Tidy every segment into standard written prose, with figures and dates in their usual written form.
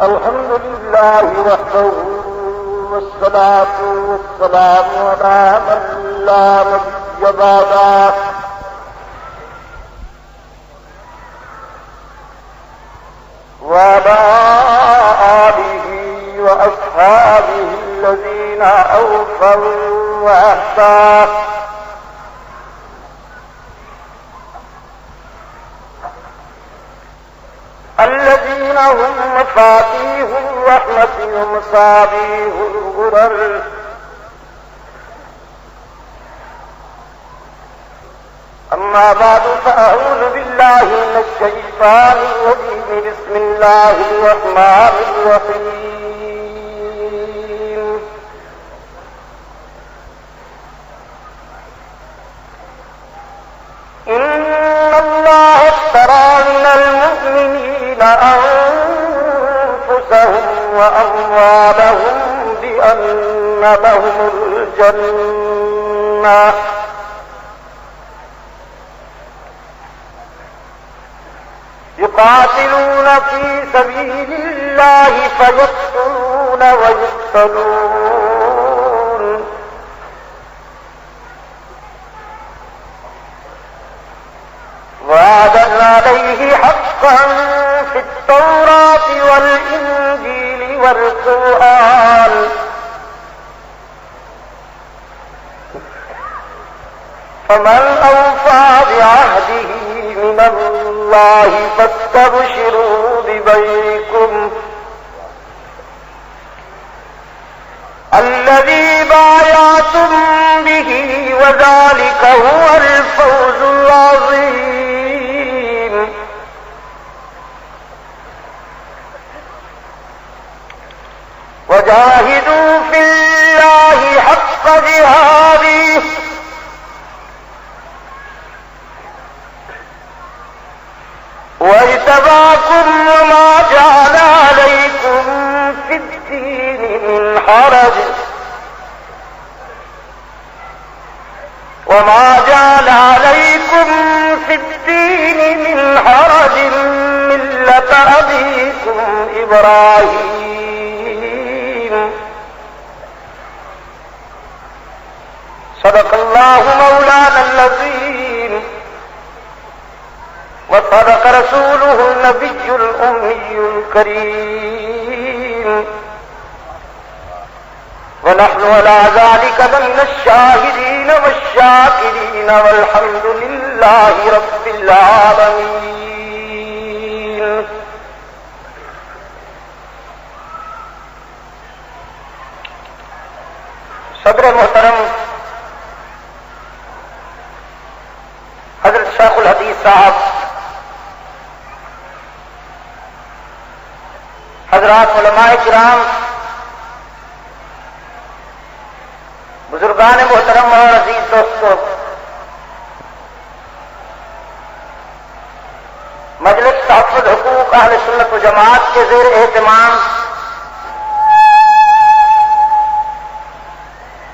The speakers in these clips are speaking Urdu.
الحمد لله وحده والصلاة والسلام على من لا نبي بعده وعلى آله وأصحابه الذين أوفوا وأحسنوا الذين هم مفاتيح الرحمة ومصابيح الغرر أما بعد فأعوذ بالله من الشيطان الرجيم بسم الله الرحمن الرحيم إن الله اشترى من المؤمنين أنفسهم وأموالهم بأن لهم الجنة يقاتلون في سبيل الله فيقتلون ويقتلون وعدا عليه حقا في التوراة والإنجيل والقرآن فمن أوفى بعهده من الله فاستبشروا ببيعكم الذي بايعتم به وذلك هو الفوز العظيم وجاهدوا في الله حق جهاده واجتباكم وما جعل عليكم في الدين من حرج ملة أبيكم إبراهيم صدق الله مولانا العظيم وصدق رسوله النبي الأمي الكريم ونحن على ذلك من الشاهدين والشاكرين والحمد لله رب العالمين. صدر محترم حضرت شیخ الحدیث صاحب، حضرات علماء کرام، بزرگان محترم اور عزیز دوستو، مجلس تحفظ حقوق اہل سنت و جماعت کے زیر اہتمام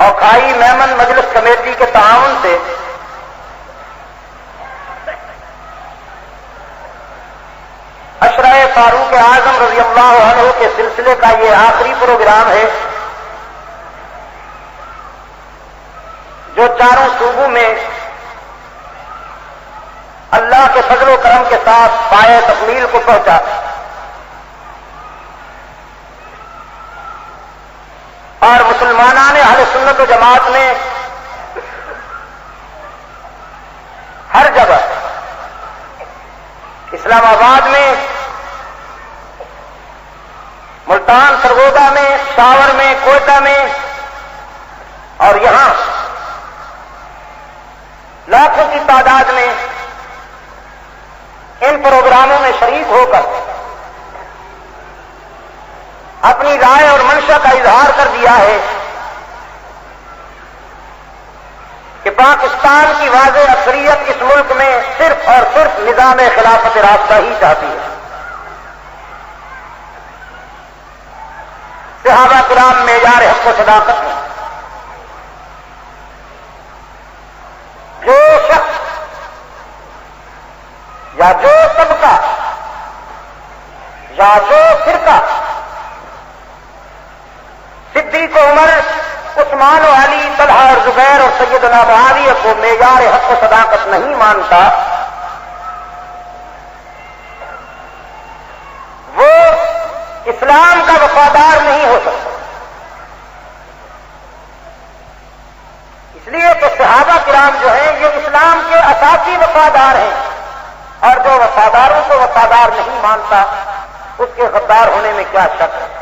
اوکھائی میمن مجلس کمیٹی کے تعاون سے عشرہ فاروق اعظم رضی اللہ عنہ کے سلسلے کا یہ آخری پروگرام ہے جو چاروں صوبوں میں اللہ کے فضل و کرم کے ساتھ پائے تکمیل کو پہنچا. اور مسلمانان اہل سنت و جماعت نے ہر جگہ، اسلام آباد میں، ملتان سرگودا میں، شاور میں، کوئٹہ میں اور یہاں لاکھوں کی تعداد میں ان پروگراموں میں شریک ہو کر اپنی رائے اور منشا کا اظہار کر دیا ہے کہ پاکستان کی واضح اکثریت اس ملک میں صرف اور صرف نظام خلافت راستہ ہی چاہتی ہے. صحابہ کرام معیار حق و صداقت میں جو شخص یا جو طبقہ یا جو فرقہ صدیق و عمر، عثمان و علی، طلحہ اور زبیر اور سیدنا معاویہ کو معیار حق و صداقت نہیں مانتا، وہ اسلام کا وفادار نہیں ہو سکتا۔ اس لیے کہ صحابہ کرام جو ہیں یہ اسلام کے اساسی وفادار ہیں، اور جو وفاداروں کو وفادار نہیں مانتا اس کے غدار ہونے میں کیا شک ہے۔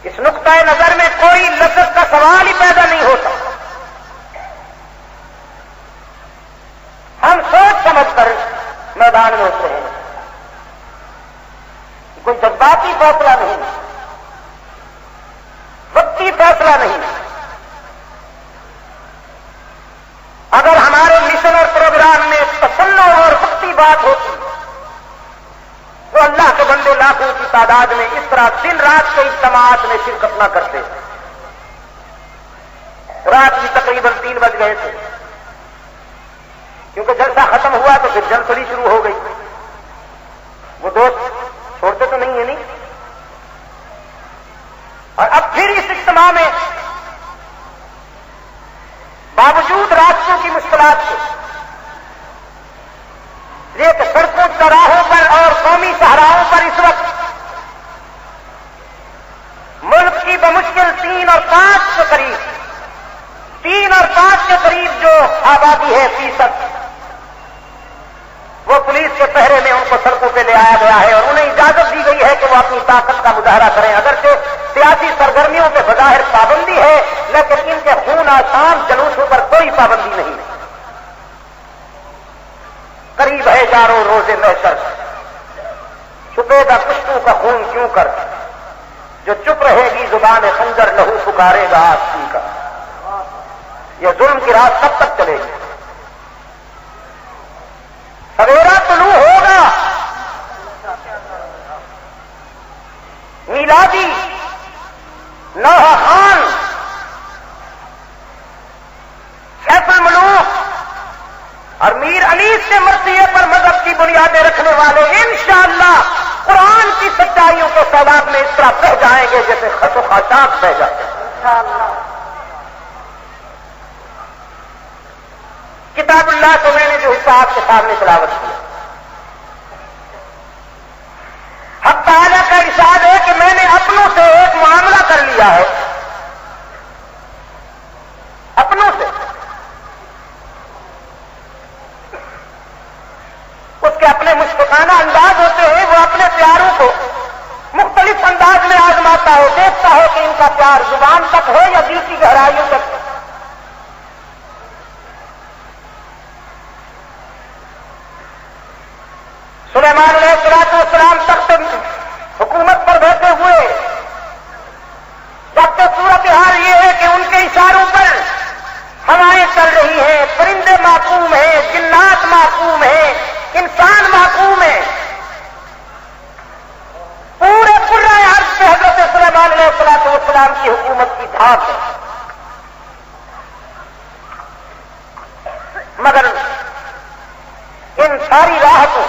اس نقطۂ نظر میں کوئی لذت کا سوال ہی پیدا نہیں ہوتا۔ ہم سوچ سمجھ کر میدان میں اترے ہیں، کوئی جذباتی فیصلہ نہیں، وقتی فیصلہ نہیں۔ اگر ہمارے مشن اور پروگرام میں تسنع اور وقتی بات ہوتی تو اللہ کے بندے لاکھوں کی تعداد میں اس طرح دن رات کے اجتماعات میں شرکت نہ کرتے۔ رات بھی تقریباً 3 بج گئے تھے، کیونکہ جلسہ ختم ہوا تو پھر جلسڑی شروع ہو گئی۔ وہ دوست چھوڑتے تو نہیں ہے نہیں، اور اب پھر اس اجتماع میں باوجود راستوں کی مشکلات کے، یہ کہ سڑکوں چوراہوں پر اور قومی شاہراہوں پر اس وقت ملک کی بمشکل 3 اور 5 کے قریب جو آبادی ہے فیصد، وہ پولیس کے پہرے میں ان کو سڑکوں پہ لے آیا گیا ہے، اور انہیں اجازت دی گئی ہے کہ وہ اپنی طاقت کا مظاہرہ کریں۔ اگرچہ سیاسی سرگرمیوں پہ بظاہر پابندی ہے، لیکن ان کے خون آسان جلوسوں پر کوئی پابندی نہیں ہے۔ قریب ہے یاروں روز محشر، چھپے گا کشتوں کا خون کیوں کر، جو چپ رہے گی زبان خنجر لہو پکارے گا آستی کا۔ یہ ظلم کی رات کب تک چلے گی؟ سویرا طلوع ہوگا، میلادی نوحہ خان، سیف الملوک اور میر انیس کے مرثیے پر مذہب کی بنیادیں رکھنے والے انشاءاللہ قرآن کی سچائیوں کے سیلاب میں اس طرح بہ جائیں گے جیسے خط و خاشاک بہ جاتے ہیں انشاءاللہ۔ کتاب اللہ کو میں نے جو حصہ آپ کے سامنے تلاوت کیا، حق تعالیٰ کا ارشاد ہے کہ میں نے اپنوں سے ایک معاملہ کر لیا ہے، اپنوں سے۔ اس کے اپنے مشفقانہ انداز ہوتے ہیں، وہ اپنے پیاروں کو مختلف انداز میں آزماتا ہو، دیکھتا ہو کہ ان کا پیار زبان تک ہے یا دل کی گہرائیوں تک۔ سلیمان علیہ السلام تخت حکومت پر بیٹھے ہوئے، جب تک صورتحال یہ ہے کہ ان کے اشاروں پر ہوائیں چل رہی ہیں، پرندے معصوم ہیں، جنات معصوم ہیں، انسان معصوم ہیں، پورے پورے عرض پہ حضرت سلیمان علیہ السلام کی حکومت کی دھاک ہے۔ مگر ان ساری راحتوں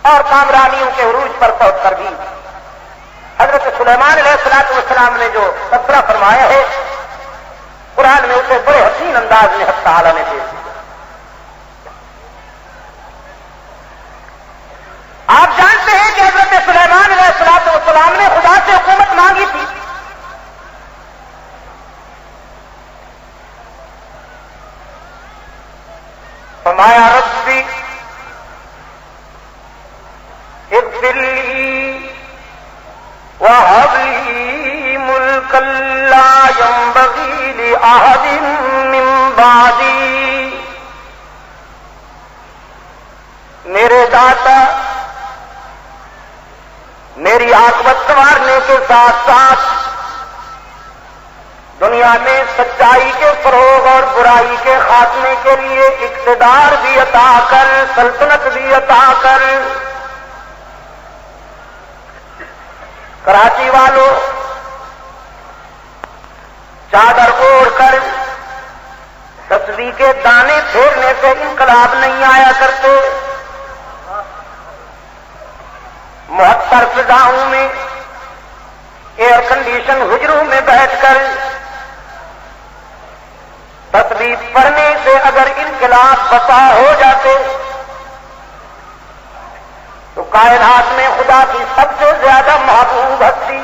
اور کامرانیوں کے عروج پر پہنچ کر بھی حضرت سلیمان علیہ السلام نے جو تذکرہ فرمایا ہے قرآن میں، اسے بڑے حسین انداز میں حق تعالیٰ نے پیش کیا۔ آپ جانتے ہیں کہ حضرت سلیمان علیہ السلام نے خدا سے حکومت مانگی تھی، فرمایا ربی اغفر لی وہب لی ملکا لا ينبغی لأحد من بعدی، میرے داتا میری عاقبت سنوارنے کے ساتھ ساتھ دنیا میں سچائی کے فروغ اور برائی کے خاتمے کے لیے اقتدار بھی عطا کر، سلطنت بھی عطا کر۔ کراچی والوں چادر اوڑھ کر تسبیح کے دانے پھیرنے سے انقلاب نہیں آیا کرتے، 73 فضاؤں میں ایئر کنڈیشن حجروں میں بیٹھ کر تسبیح پڑھنے سے اگر انقلاب برپا ہو جاتے تو کائنات میں خدا کی سب سے زیادہ محبوب ہستی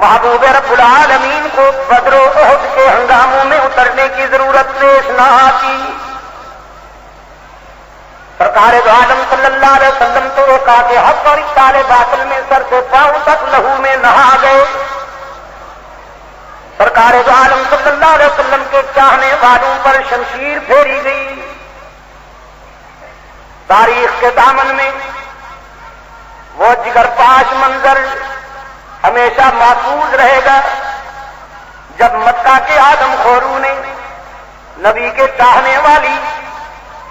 محبوب رب العالمین کو بدر و احد کے ہنگاموں میں اترنے کی ضرورت پیش نہ آتی. سرکار دو عالم صلی اللہ علیہ وسلم تو ایک آگے حق اور اقتال باطل میں سر سے پاؤں تک لہو میں نہا گئے. سرکار دو عالم صلی اللہ علیہ وسلم کے چاہنے والوں پر شمشیر پھیری گئی. تاریخ کے دامن میں وہ جگر پاش منظر ہمیشہ محفوظ رہے گا جب مکہ کے آدم خوروں نے نبی کے چاہنے والی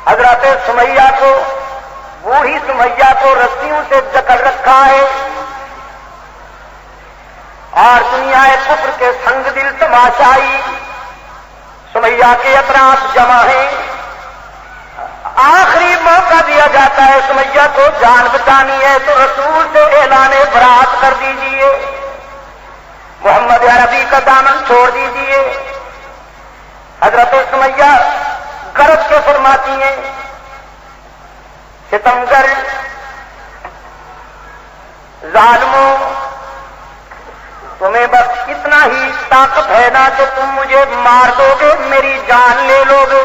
حضرت سمیہ کو بوڑھی سمیہ کو رسیوں سے جکڑ رکھا ہے اور دنیا کفر کے سنگ دل تماشائی سمیہ کے اطراف جمع ہیں. آخری موقع دیا جاتا ہے سمیہ کو جان بچانی ہے تو رسول سے اعلان برات کر دیجئے, محمد عربی کا دامن چھوڑ دیجئے. حضرت سمیہ غرض کے فرماتی ہیں ستمگر ظالموں تمہیں بس اتنا ہی طاقت ہے نا کہ تم مجھے مار دو گے میری جان لے لو گے.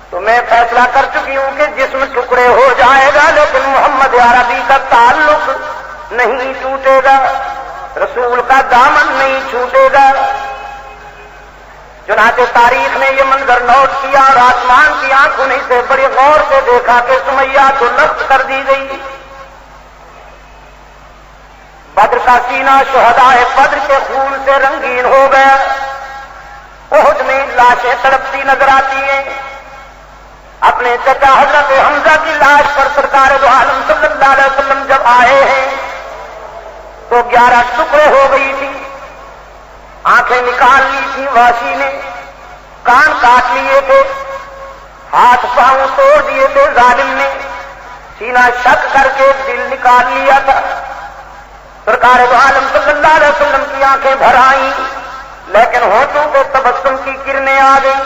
تو میں فیصلہ کر چکی ہوں کہ جسم ٹکڑے ہو جائے گا لیکن محمد عربی کا تعلق نہیں ٹوٹے گا, رسول کا دامن نہیں چھوٹے گا. چنانچہ تاریخ نے یہ منظر نوٹ کیا اور آسمان کی آنکھوں نے اسے بڑی غور سے دیکھا کہ سمیہ کو لخت کر دی گئی. بدر کا سینہ شہداء بدر کے خون سے رنگین ہو گیا. احد میں لاشیں تڑپتی نظر آتی ہیں. اپنے چچا حضرت حمزہ کی لاش پر سرکار دو عالم صلی اللہ علیہ وسلم جب آئے ہیں تو 11 ٹکڑے ہو گئی تھی. آنکھیں نکال لی تھی واشی نے, کان کاٹ لیے تھے, ہاتھ پاؤں توڑ دیے تھے ظالم نے, سینہ شک کر کے دل نکال لیا تھا. سرکار دو عالم صلی اللہ علیہ وسلم کی آنکھیں بھر آئیں لیکن ہونٹوں پہ تبسم کی کرنیں آ گئیں.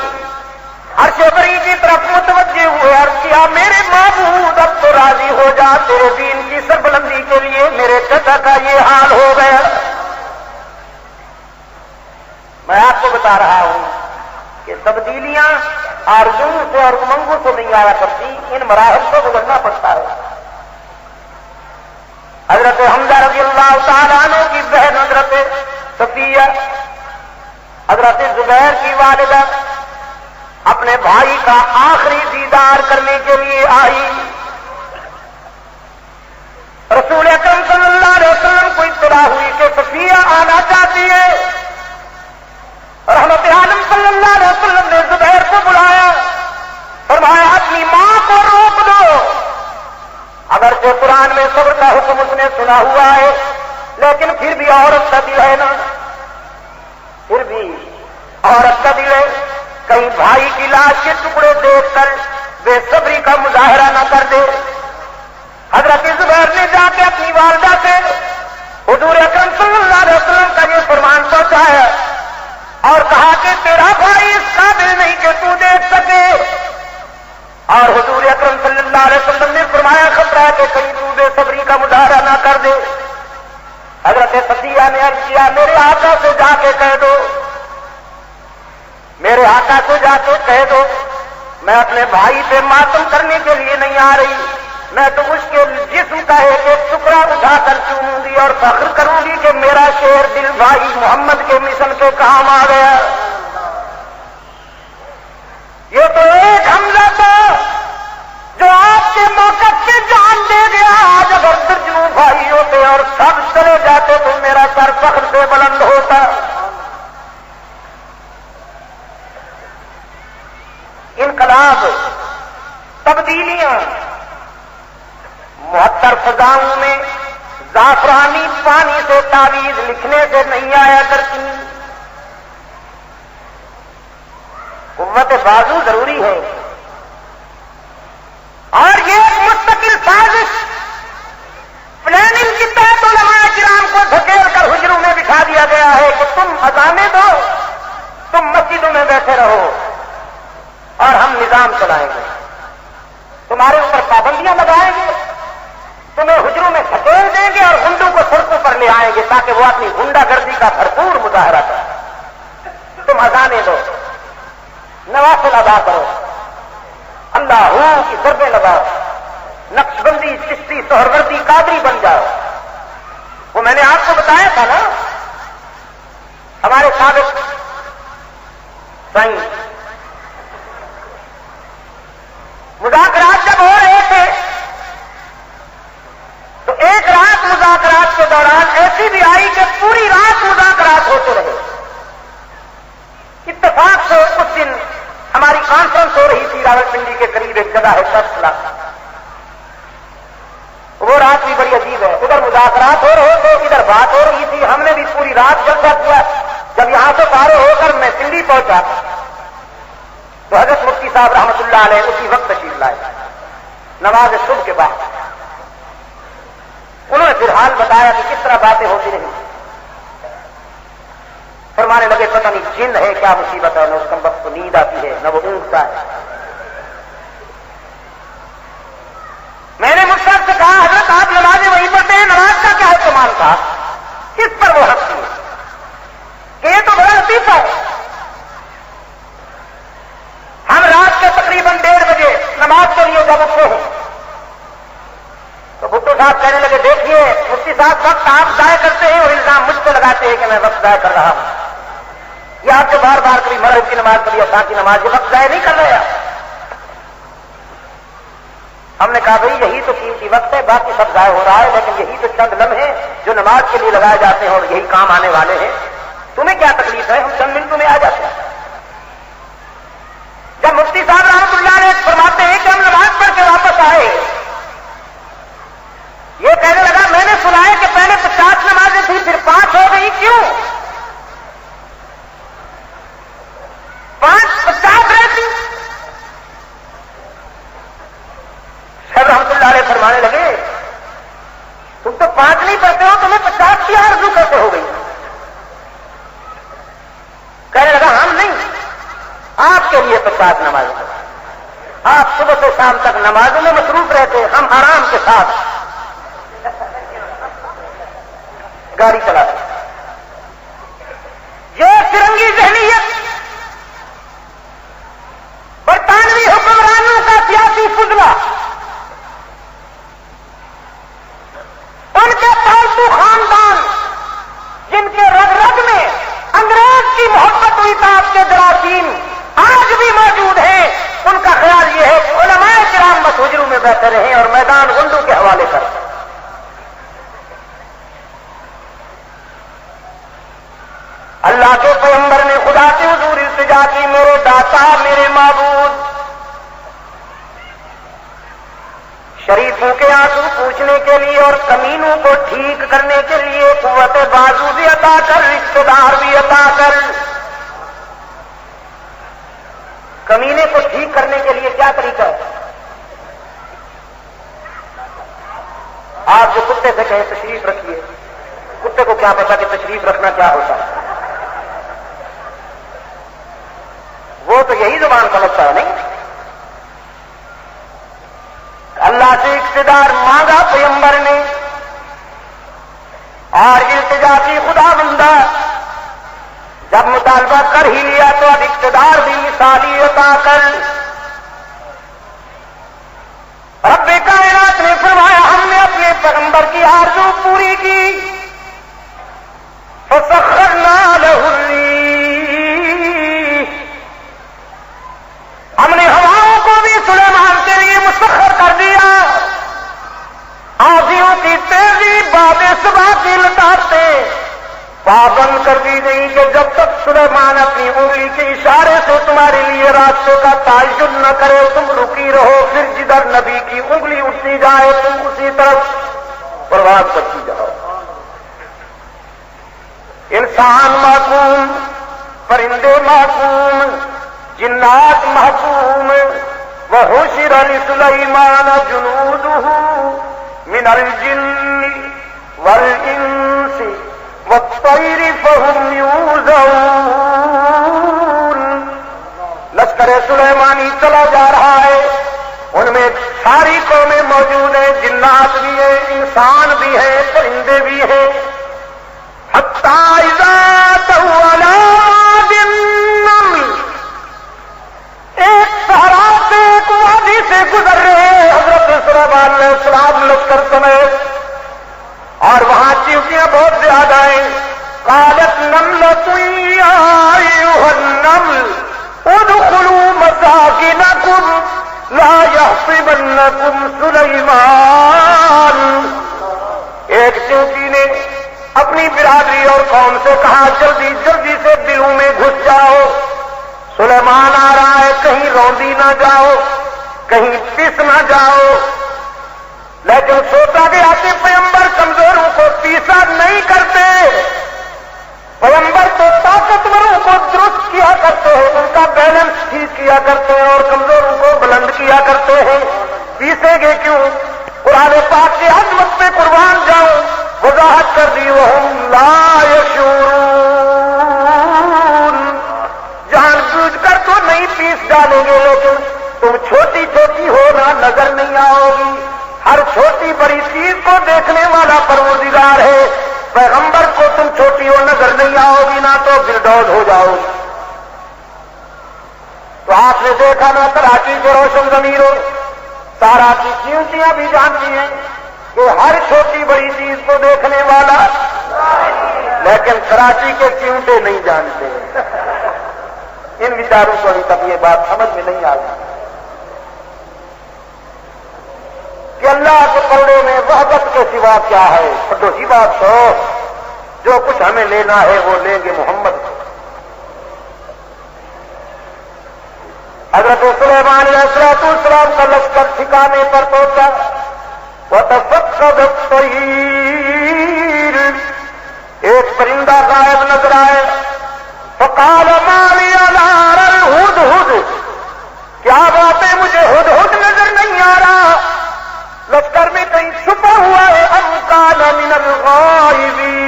عرش بری کی طرف متوجہ ہوئے, عرض کیا میرے معبود اب تو راضی ہو جا, تیرے دین کی سربلندی کے لیے میرے چچا کا یہ حال ہو گیا. میں آپ کو بتا رہا ہوں کہ تبدیلیاں آرزوؤں سے اور امنگوں سے نہیں آیا کرتی, ان مراحل کو گزرنا پڑتا ہے. حضرت حمزہ رضی اللہ تعالیٰ عنہ کی بہن حضرت صفیہ حضرت زبیر کی والدہ اپنے بھائی کا آخری دیدار کرنے کے لیے آئی. رسول اکرم صلی اللہ علیہ وسلم کو اطلاع ہوئی کہ صفیہ آنا چاہتی ہے. رحمت عالم صلی اللہ علیہ وسلم نے زبیر کو بلایا, فرمایا اپنی ماں کو روک دو. اگرچہ قرآن میں صبر کا حکم اس نے سنا ہوا ہے لیکن پھر بھی عورت کا دل ہے نا, پھر بھی عورت کا دل ہے. کہیں بھائی کی لاش کے ٹکڑے دیکھ کر بے صبری کا مظاہرہ نہ کر دے. حضرت زبیر نے جا کے اپنی والدہ سے حضور اکرم صلی اللہ علیہ وسلم کا یہ فرمان پہنچایا اور کہا کہ تیرا بھائی اس قابل نہیں کہ تو دیکھ سکے. اور حضور اکرم صلی اللہ علیہ وسلم نے فرمایا خطرہ ہے کہ کہیں تو بے صبری کا مظاہرہ نہ کر دے. حضرت صفیہ نے عرض کیا میرے آقا سے جا کے کہہ دو, میرے آقا کو جا کے کہہ دو میں اپنے بھائی پہ ماتم کرنے کے لیے نہیں آ رہی, میں تو اس کے جسم کا ایک ایک ٹکڑا اٹھا کر چوموں گی اور فخر کروں گی کہ میرا شیر دل بھائی محمد کے مشن کے کام آ گیا. یہ تو ایک حملہ تھا جو آپ کے موقع سے جان دے گیا. آج اگر درجنوں بھائی ہوتے اور سب چلے جاتے تو میرا سر فخر سے بلند ہوتا. انقلاب, تبدیلیاں 73 فضاؤں میں زعفرانی پانی سے تعویذ لکھنے سے نہیں آیا کرتی. قوت بازو ضروری ہے اور یہ ایک مستقل سازش پابندیاں لگائیں گے، تمہیں حجروں میں دھکیل دیں گے اور گنڈوں کو سڑکوں پر لے آئیں گے تاکہ وہ اپنی گنڈا گردی کا بھرپور مظاہرہ کریں۔ تم اذانیں دو، نوافل ادا کرو، اللہ کی ضربیں لگاؤ، نقش بندی، چشتی، سہروردی، قادری بن جاؤ۔ وہ میں نے آپ کو بتایا تھا نا، ہمارے سابق سائیں مذاکرات جب ہو رہے تھے تو ایک رات مذاکرات کے دوران ایسی بھی آئی کہ پوری رات مذاکرات ہوتے رہے۔ اتفاق سے اس دن ہماری کانفرنس ہو رہی تھی راولپنڈی کے قریب ایک جگہ ہے سرسلا، وہ رات بھی بڑی عجیب ہے، ادھر مذاکرات ہو رہے تھے، ادھر بات ہو رہی تھی، ہم نے بھی پوری رات جلسہ کیا۔ جب یہاں سے پارے ہو کر میں پنڈی پہنچا تو حضرت مفتی صاحب رحمۃ اللہ علیہ اسی وقت تشریف لائے، نماز صبح کے بعد۔ انہوں نے پھر حال بتایا کہ کس طرح باتیں ہوتی رہی۔ فرمانے لگے پتہ نہیں جن ہے کیا مصیبت ہے، نہ اس کمبخت کو نیند آتی ہے نہ وہ اونگتا ہے۔ میں نے مشرف سے کہا حضرت آپ نمازیں وہیں پڑھتے ہیں، نماز کا کیا اہتمام تھا؟ کس پر وہ ہنستی ہے کہ یہ تو بڑا لطیفہ ہے۔ ہم رات کے تقریباً 1:30 بجے نماز کے لیے جب اٹھے ہیں تو بھٹو صاحب کہنے لگے دیکھیے مفتی صاحب وقت آپ ضائع کرتے ہیں اور الزام مجھ پہ لگاتے ہیں کہ میں وقت ضائع کر رہا ہوں۔ یہ آپ جو بار بار کبھی مغرب کی نماز کبھی عصر کی نماز، یہ وقت ضائع نہیں کر رہے آپ۔ ہم نے کہا بھائی یہی تو قیمتی وقت ہے، باقی سب ضائع ہو رہا ہے، لیکن یہی تو چند لمحے جو نماز کے لیے لگائے جاتے ہیں اور یہی کام آنے والے ہیں، تمہیں کیا تکلیف ہے؟ ہم چند منٹوں میں آ جاتے ہیں۔ جب مفتی صاحب رحمۃ اللہ علیہ فرماتے ہیں کہ ہم نماز پڑھ کے واپس آئے، یہ کہنے لگا میں نے سنا ہے کہ پہلے 50 نمازیں تھیں پھر 5 ہو گئی، کیوں 50 رہتی؟ صاحب رحمۃ اللہ علیہ فرمانے لگے تم تو 5 نہیں پڑھتے ہو، تمہیں 50 کی آرزو کیسے ہو گئی؟ کہنے لگا ہم نہیں، آپ کے لیے 50 نمازیں، آپ صبح سے شام تک نمازوں میں مصروف رہتے، ہم آرام کے ساتھ گاڑی چلاتے۔ یہ فرنگی ذہنیت برطانوی حکمرانوں کا سیاسی فضلہ، ان کے پالتو خاندان جن کے رگ رگ میں انگریز کی محبت و اطاعت کے جراثیم آج بھی موجود ہیں، ان کا خیال یہ ہے کہ علماء کرام بس حجروں میں بیٹھے رہیں اور میدان گنڈوں کے حوالے کر۔ اللہ کے پیغمبر نے خدا سے حضور التجا کی میرے داتا میرے معبود، شریفوں کے آنسو پوچھنے کے لیے اور کمینوں کو ٹھیک کرنے کے لیے قوت بازو بھی عطا کر، رشتے دار بھی عطا کر۔ کمینے کو ٹھیک کرنے کے لیے کیا طریقہ ہے؟ آپ جو کتے سے کہیں تشریف رکھیے، کتے کو کیا پتا کہ تشریف رکھنا کیا ہوتا ہے؟ وہ تو یہی زبان سمجھتا ہے نہیں۔ اللہ سے اقتدار مانگا پیغمبر نے اور التجا کی خدا بندہ، جب مطالبہ کر ہی لیا تو اب اقتدار بھی مثالی عطا کر۔ رب کائنات نے فرمایا ہم نے اپنے پیغمبر کی آرزو پوری کی، فسخرنا له الريح، ہم نے ہواؤں کو بھی سلیمان کے لیے مسخر کر دیا، آندھیوں کی تیزی باد صبح کی لطافیں پابند کر دی گئی کہ جب تک سلیمان اپنی انگلی کے اشارے سے تمہارے لیے راستے کا تعین نہ کرے تم رکی رہو، پھر جدھر نبی کی انگلی اٹھتی جائے تم اسی طرف پرواز کرتی جاؤ۔ انسان معصوم، پرندے معصوم، جنات محکوم، وحشر لسلیمان جنودہ من الجن والانس والطیر فهم یوزعون۔ لشکر سلیمانی چلا جا رہا ہے، ان میں ساری قومیں میں موجود ہیں، جنات بھی ہیں، انسان بھی ہیں، پرندے بھی ہیں. حتی اذا تولا النمل، ایک صحرا سے ایک وادی سے گزر رہے ہیں حضرت سلیمان علیہ السلام لشکر سمیت، اور وہاں چیونٹیاں بہت زیادہ ہیں. قالت نملة یا ایھا النمل ادخلوا مساکنکم لا یحطمنکم سلیمان. ایک چیونٹی نے اپنی برادری اور قوم سے کہا جلدی جلدی سے بلوں میں گھس جاؤ، سلیمان آ رہا ہے، کہیں روندی نہ جاؤ، کہیں پس نہ جاؤ. لیکن سوچا گیا کہ پیغمبر کمزوروں کو پیسا نہیں کرتے، پیغمبر تو طاقتوروں کو درست کیا کرتے ہیں، ان کا بیلنس ٹھیک کیا کرتے ہیں اور کمزوروں کو بلند کیا کرتے ہیں. پیسیں گے کیوں؟ قرآن پاک کی عظمت پہ قربان جاؤ، وضاحت کر دی وہم لا یشعرون. جان بوجھ کر تو نہیں پیس ڈالیں گے، لیکن تم چھوٹی چھوٹی ہو نہ نظر نہیں آؤ گی. ہر چھوٹی بڑی چیز کو دیکھنے والا پروردگار ہے. پیغمبر کو تم چھوٹی ہو نظر نہیں آؤ گی، نہ تو بلڈوز ہو جاؤ گی. تو آپ نے دیکھا نا کراچی کے روشن ضمیروں، سارا کی چیونٹیاں بھی جانتی ہیں کہ ہر چھوٹی بڑی چیز کو دیکھنے والا، لیکن کراچی کے چیونٹے نہیں جانتے. ان بیچاروں کو ابھی تک یہ بات سمجھ میں نہیں آ گئی کہ اللہ کے پردے میں وحدت کے سوا کیا ہے. دوسری بات تو جو کچھ ہمیں لینا ہے وہ لیں گے محمد کو. حضرت سلیمان علیہ السلام کا لشکر ٹھکانے پر پہنچا. وتفقد الطير، ایک پرندہ غائب نظر آئے. فقال ما لي لا أرى الهدهد، کیا بات ہے مجھے ہدہد نظر نہیں آ رہا، لشکر میں کہیں چھپا ہوا ہے. ام کان من الغائبین،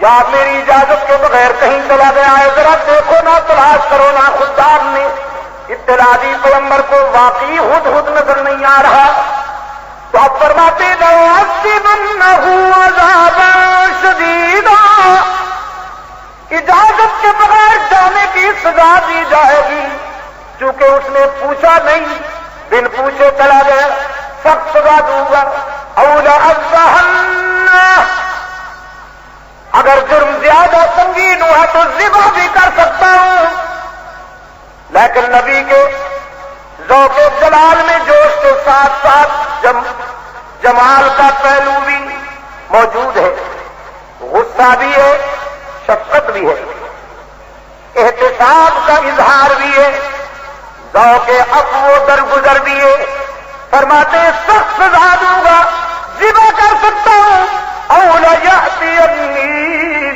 یا میری اجازت کے بغیر کہیں چلا گیا ہے، ذرا دیکھو نہ، تلاش کرو نہ. خدام نے اطلاع دی پیغمبر کو واقعی ہدہد نظر نہیں آ رہا. تو آپ فرماتے لَأُعَذِّبَنَّهُ عَذَابًا شَدِيدًا، اجازت کے بغیر جانے کی سزا دی جائے گی. چونکہ اس نے پوچھا نہیں، بن پوچھے چلا گیا، سخت سزا دوں گا. أَوْ لَأَذْبَحَنَّهُ، اگر جرم زیادہ سنگین ہوا تو ذبح بھی کر سکتا ہوں. لیکن نبی کے ذوق جلال میں جوش کے ساتھ ساتھ جمال کا پہلو بھی موجود ہے، غصہ بھی ہے، شفقت بھی ہے، احتساب کا اظہار بھی ہے، ذوق عفو و درگزر بھی ہے. فرماتے ہیں سخت سزا دوں گا، ذبح کر سکتا ہوں. أَوْ لَيَأْتِيَنِّي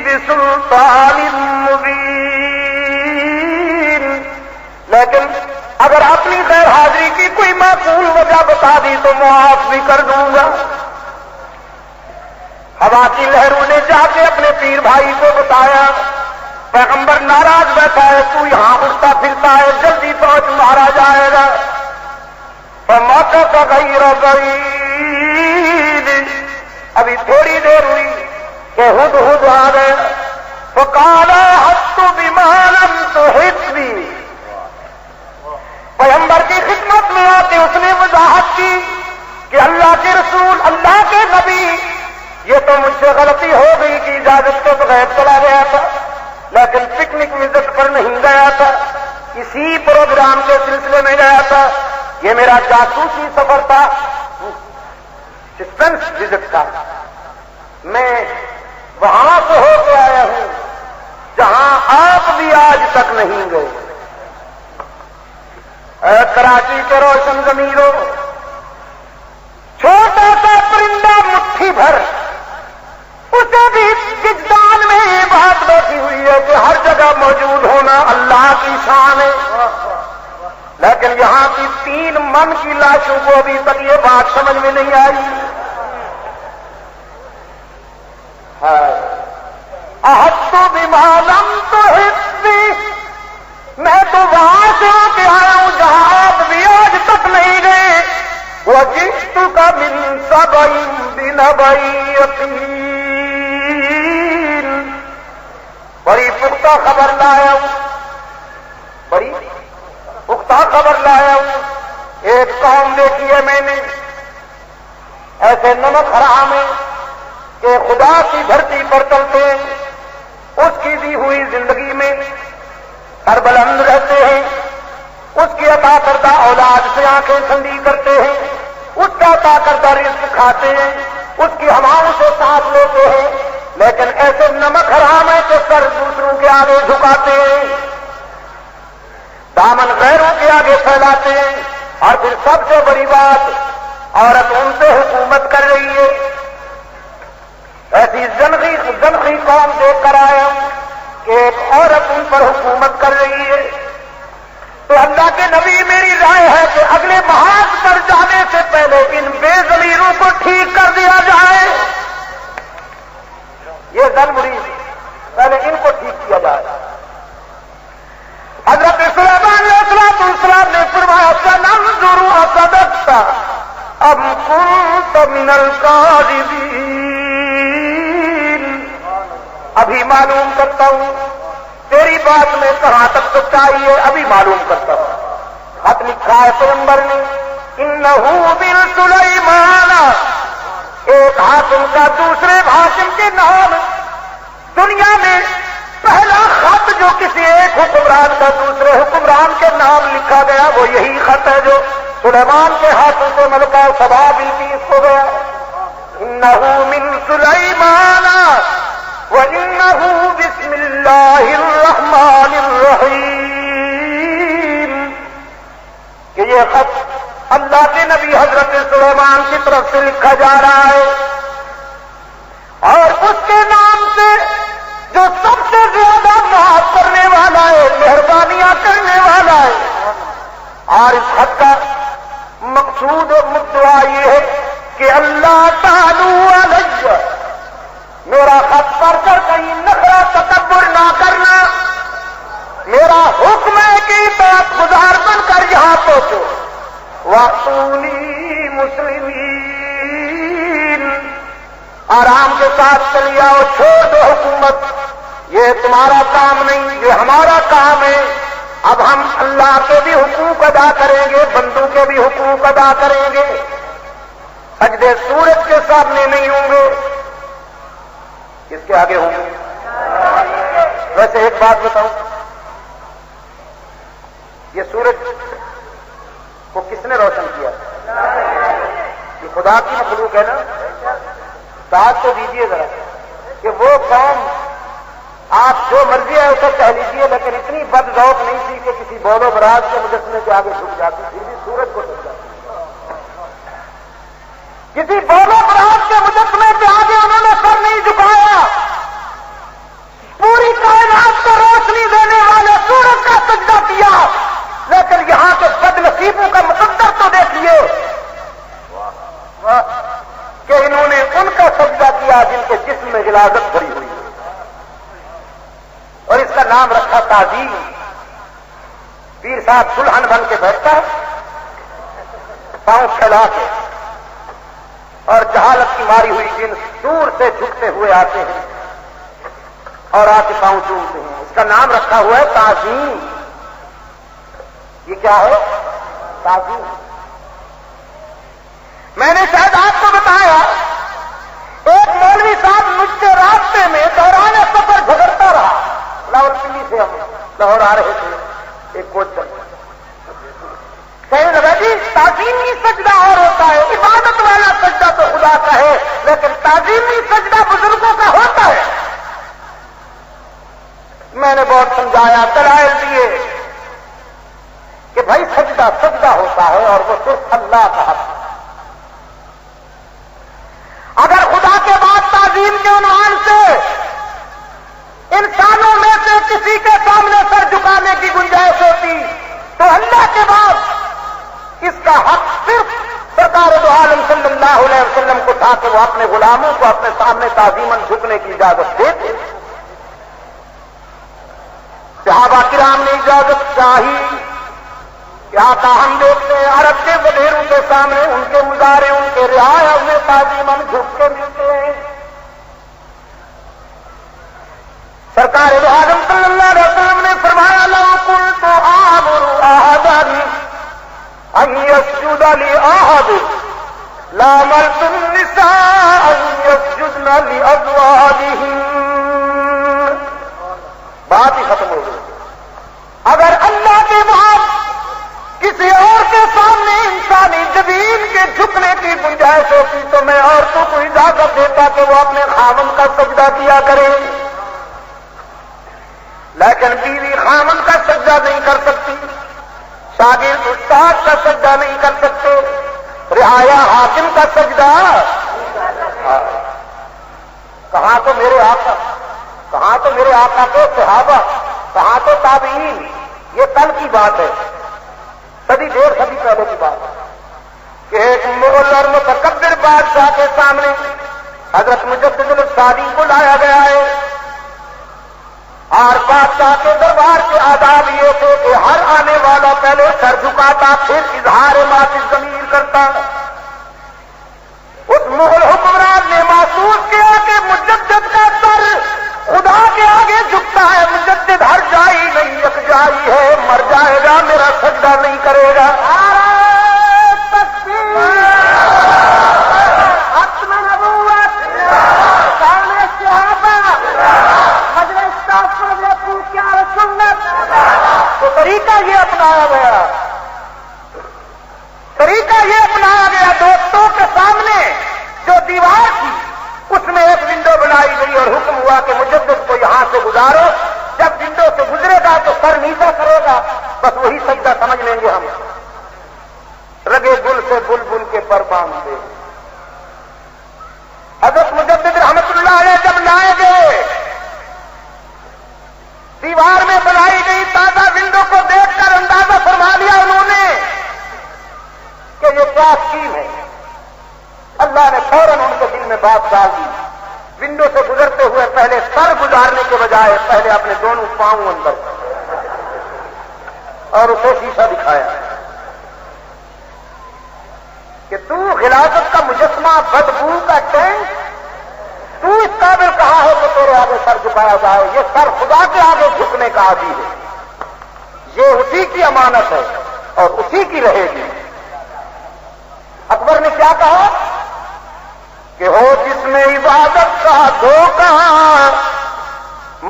بِسُلْطَانٍ مُّبِينٍ، لیکن اگر اپنی غیر حاضری کی کوئی معقول وجہ بتا دی تو معاف بھی کر دوں گا. ہوا کی لہروں نے جا کے اپنے پیر بھائی کو بتایا، پیغمبر ناراض بیٹھا ہے، تو یہاں اٹھتا پھرتا ہے، جلدی پہنچ، مارا جائے گا. فَمَكَثَ غَيْرَ بَعِيدٍ، ابھی تھوڑی دیر ہوئی کہ ہدہد آ گئے. فَقَالَ أَحَطتُ بِمَا لَمْ تُحِطْ بِهِ، پیغمبر کی خدمت میں آتے اس نے وضاحت کی کہ اللہ کے رسول، اللہ کے نبی، یہ تو مجھ سے غلطی ہو گئی کہ اجازت کے بغیر چلا گیا تھا، لیکن پکنک وزٹ پر نہیں گیا تھا، اسی پروگرام کے سلسلے میں گیا تھا. یہ میرا جاسوسی سفر تھا، سسپینس وزٹ تھا. میں وہاں سے ہو کے آیا ہوں جہاں آپ بھی آج تک نہیں گئے. کراچی کے روشن ضمیروں، چھوٹا سا پرندہ مٹھی بھر، اسے بھی وجدان میں یہ بات بیٹھی ہوئی ہے کہ ہر جگہ موجود ہونا اللہ کی شان ہے. لیکن یہاں کی 3 من کی لاشوں کو ابھی تک یہ بات سمجھ میں نہیں آئی. احطت بما لم تحط بہ، میں تو وہاں سے ہو کے آیا ہوں جہاں آپ بھی آج تک نہیں سبع بنبأ یقین، بڑی پختہ خبر لایا ہوں، بڑی پختہ خبر لایا ہوں. ایک قوم دیکھی ہے میں نے ایسے نمک حرام ہے کہ خدا کی دھرتی پر چلتے ہیں، اس کی دی ہوئی زندگی میں سربلند رہتے ہیں، اس کی عطا کردہ اولاد سے آنکھیں ٹھنڈی کرتے ہیں، اس کا عطا کردہ رزق کھاتے ہیں، اس کی ہواؤں سے سانس لیتے ہیں، لیکن ایسے نمک حرام ہے کہ سر دوسروں کے آگے جھکاتے ہیں، دامن غیروں کے آگے پھیلاتے ہیں. اور پھر سب سے بڑی بات، عورت ان سے حکومت کر رہی ہے. ایسی زنخی قوم دیکھ کر آیا ہوں کہ ایک عورت ان پر حکومت کر رہی ہے. تو اللہ کے نبی میری رائے ہے کہ اگلے محاذ پر جانے سے پہلے ان بے ضمیروں کو ٹھیک کر دیا جائے. یہ ظلم پہلے ان کو ٹھیک کیا جائے. حضرت سلیمان علیہ السلام نے فرمایا سننظر اصدقت ام کنت من الکاذبین، ابھی معلوم کرتا ہوں تیری بات میں کہاں تک سچائی ہے، ابھی معلوم کرتا ہوں. خط لکھا ہے پیغمبر نے، انہ من سلیمان، ایک حاکم کا دوسرے حاکم کے نام. دنیا میں پہلا خط جو کسی ایک حکمران کا دوسرے حکمران کے نام لکھا گیا وہ یہی خط ہے جو سلیمان کے ہاتھوں سے ملکہ سبا بلقیس ہو گیا. انہ من سلیمان وانہ بسم اللہ الرحمن الرحیم، کہ یہ خط اللہ کے نبی حضرت سلیمان کی طرف سے لکھا جا رہا ہے اور اس کے نام سے جو سب سے زیادہ معاف کرنے والا ہے، مہربانیاں کرنے والا ہے. اور اس خط کا مقصود اور مدعا یہ ہے کہ اللہ تعالی علیہ، میرا خط پڑھ کر کہیں نخرہ تکبر نہ کرنا، میرا حکم ہے کہ اطاعت گزار بن کر یہاں پہنچو. وَأْتُونِي مُسْلِمِينَ، آرام کے ساتھ چلی آؤ، چھوڑ دو حکومت، یہ تمہارا کام نہیں، یہ ہمارا کام ہے. اب ہم اللہ کے بھی حقوق ادا کریں گے، بندوں کے بھی حقوق ادا کریں گے. سجدے سورج کے سامنے نہیں ہوں گے، کس کے آگے ہوں گے؟ ویسے ایک بات بتاؤں، یہ سورج کو کس نے روشن کیا؟ یہ خدا کی مخلوق ہے نا. ساتھ تو دیجیے ذرا کہ وہ قوم آپ جو مرضی ہے اسے کہہ لیجیے، لیکن اتنی بد ذوق نہیں تھی کہ کسی بود و براز کے مجسمے کے آگے جھک جاتی، پھر بھی سورج کو جھک جاتی. کسی بود و براز کے مجسمے کے آگے انہوں نے سر نہیں جھکایا. پوری کائنات کو روشنی دینے والے سورج کا سجدہ کیا، لیکن یہاں کے بد نصیبوں کا مقدر تو دیکھیے کہ انہوں نے ان کا سجدہ کیا جن کے جسم میں غلاظت بھری ہوئی ہے، اور اس کا نام رکھا تعظیم. پیر صاحب دلہن بن کے بیٹھتا ہے، پاؤں پھیلا کے، اور جہالت کی ماری ہوئی جن دور سے جھکتے ہوئے آتے ہیں اور آ کے پاؤں چومتے ہیں. اس کا نام رکھا ہوا ہے تعظیم. یہ کیا ہے؟ تعظیم. میں نے شاید آپ کو بتایا، ایک مولوی صاحب مجھ سے راستے میں دوران سفر جھگڑتا رہا. لاہور-پنڈی سے ہم لاہور آ رہے تھے ایک کوچ پر. کہنے لگا جی تعظیمی سجدہ اور ہوتا ہے، عبادت والا سجدہ تو خدا کا ہے، لیکن تعظیمی سجدہ بزرگوں کا ہوتا ہے. میں نے بہت سمجھایا، دلائل دیے کہ بھائی سجدہ سجدہ ہوتا ہے اور وہ صرف اللہ کا حق ہے. اگر خدا کے بعد تعظیم کے عنوان سے انسانوں میں سے کسی کے سامنے سر جھکانے کی گنجائش ہوتی تو اللہ کے بعد اس کا حق صرف سرکار دو عالم صلی اللہ علیہ وسلم کو تھا کہ وہ اپنے غلاموں کو اپنے سامنے تعظیماً جھکنے کی اجازت دیتے. صحابہ کرام نے اجازت چاہی کیا آقا ہم دیکھتے ہیں عرب کے وڈیروں کے سامنے ان کے مظاہرے ان کے رعایا انہیں تعظیماً جھک کے ملتے ہیں. سرکار دو عالم صلی اللہ علیہ وسلم نے فرمایا لو قلت آمر احدا ان يسجد لأحد لامرت النساء ان يسجدن لأزواجهن. بات ہی ختم ہو گئی. اگر اللہ کے بعد کسی اور کے سامنے انسانی جبین کے جھکنے کی گنجائش ہوتی تو میں عورتوں کو اجازت دیتا کہ وہ اپنے خاوند کا سجدہ کیا کریں، لیکن بیوی خاوند کا سجدہ نہیں کر سکتی، شاگرد استاد کا سجدہ نہیں کر سکتے، رعایا حاکم کا سجدہ. کہاں تو میرے آقا، کہاں تو میرے آقا کے صحابہ، کہاں تو تابعین. یہ کل کی بات ہے، صدی ڈیڑھ صدی پہلے کی بات ہے کہ ایک مغل اور متکبر بادشاہ کے سامنے حضرت مجدد الصادق کو لایا گیا ہے. اور بادشاہ کے دربار کے آداب یہ تھے کہ ہر آنے والا پہلے سر جھکاتا پھر اظہار معافی ضمیر کرتا. اس مغل حکمران نے محسوس کیا کہ مجدد کا سر خدا کے آگے جھکتا ہے، مجدد ہر جائی نہیں یکجائی ہے، مر جائے گا میرا سجدہ نہیں کرے گا. تو طریقہ یہ اپنایا گیا، طریقہ یہ اپنایا گیا دوستوں کے سامنے جو دیوار تھی اس میں ایک ونڈو بنائی گئی اور حکم ہوا کہ مجدد کو یہاں سے گزارو. جب ونڈو سے گزرے گا تو سر نیچا کرے گا، بس وہی سجدہ سمجھ لیں گے ہم. رگے گل سے بلبل کے پر باندھے. حضرت مجدد رحمت اللہ علیہ جب لائے گئے دیوار میں بنائی گئی تازہ ونڈو کو دیکھ کر اندازہ فرما لیا انہوں نے کہ یہ کیا اسکیم ہے. اللہ نے فوراً ان کے دل میں بات ڈال دی. ونڈو سے گزرتے ہوئے پہلے سر گزارنے کے بجائے پہلے اپنے دونوں پاؤں اندر اور اسے شیشہ دکھایا کہ تو خلافت کا مجسمہ، بدبو کا ٹینک، تو اس قابل کہاں ہے کہ تیرے آگے سر جھکایا جائے؟ یہ سر خدا کے آگے جھکنے کا عادی ہے، یہ اسی کی امانت ہے اور اسی کی رہے گی. اکبر نے کیا کہا کہ ہو جس میں عبادت کا دھوکہ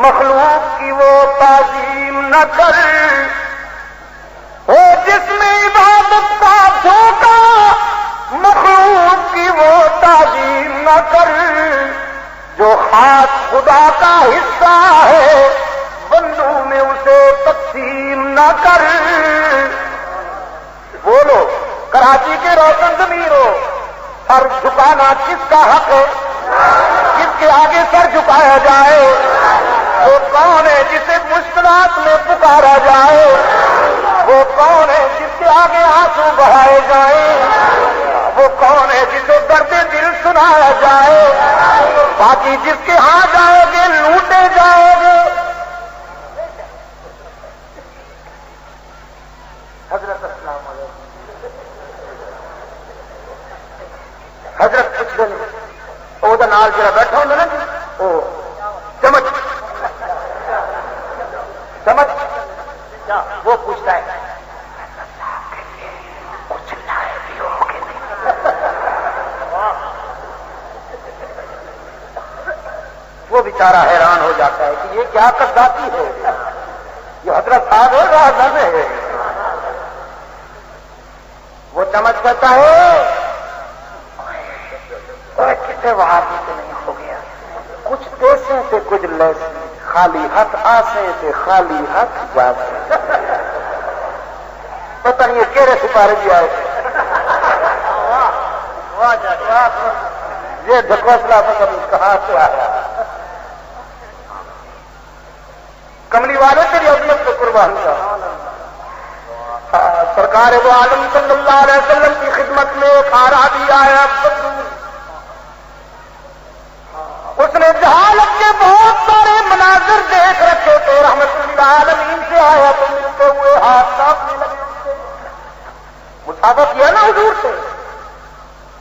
مخلوق کی وہ تعظیم نہ کر، ہو جس میں عبادت کا دھوکہ مخلوق کی وہ تعظیم نہ کر، جو خاص خدا کا حصہ ہے بندوں میں اسے تقسیم نہ کر. بولو کراچی کے روشن ضمیروں، سر جھکانا کس کا حق ہے؟ کس کے آگے سر جھکایا جائے؟ وہ کون ہے جسے مشکلات میں پکارا جائے؟ وہ کون ہے جس کے آگے آنسو بہائے جائیں؟ وہ کون ہے جسے درد دل سنایا جائے؟ باقی جس کے ہاں جاؤ گے لوٹے جاؤ گے. حضرت السلام علیکم. حضرت کچھ دن وہ نال جڑا بیٹھا ہوں نا وہ چمچ وہ پوچھتا ہے کچھ لائے بھی ہو کہ نہیں. وہ بیچارہ حیران ہو جاتا ہے کہ یہ کیا قذافی ہے، یہ حضرت صاحب ہے راہدر ہے. وہ چمچ کہتا ہے کتنے وہاں سے نہیں ہو گیا، کچھ پیسے سے کچھ لیس، خالی ہاتھ آسے سے خالی ہاتھ جاتے. پتہ نہیں یہ کیرے سپارے بھی آئے یہ دھکوسلا پتہ نہیں کہاں سے آیا. کملی والے تیری عظمت کو قربان کا. سرکار وہ عالم صلی اللہ علیہ وسلم کی خدمت میں ایک آرابی آیا. اس نے جہالت کے بہت سارے مناظر دیکھ رکھے تھے، رحمت اللہ عالمین سے آیا تو ملتے ہوئے ہاتھ کاپنے لگے. مسافت یہ ہے نا حضور سے.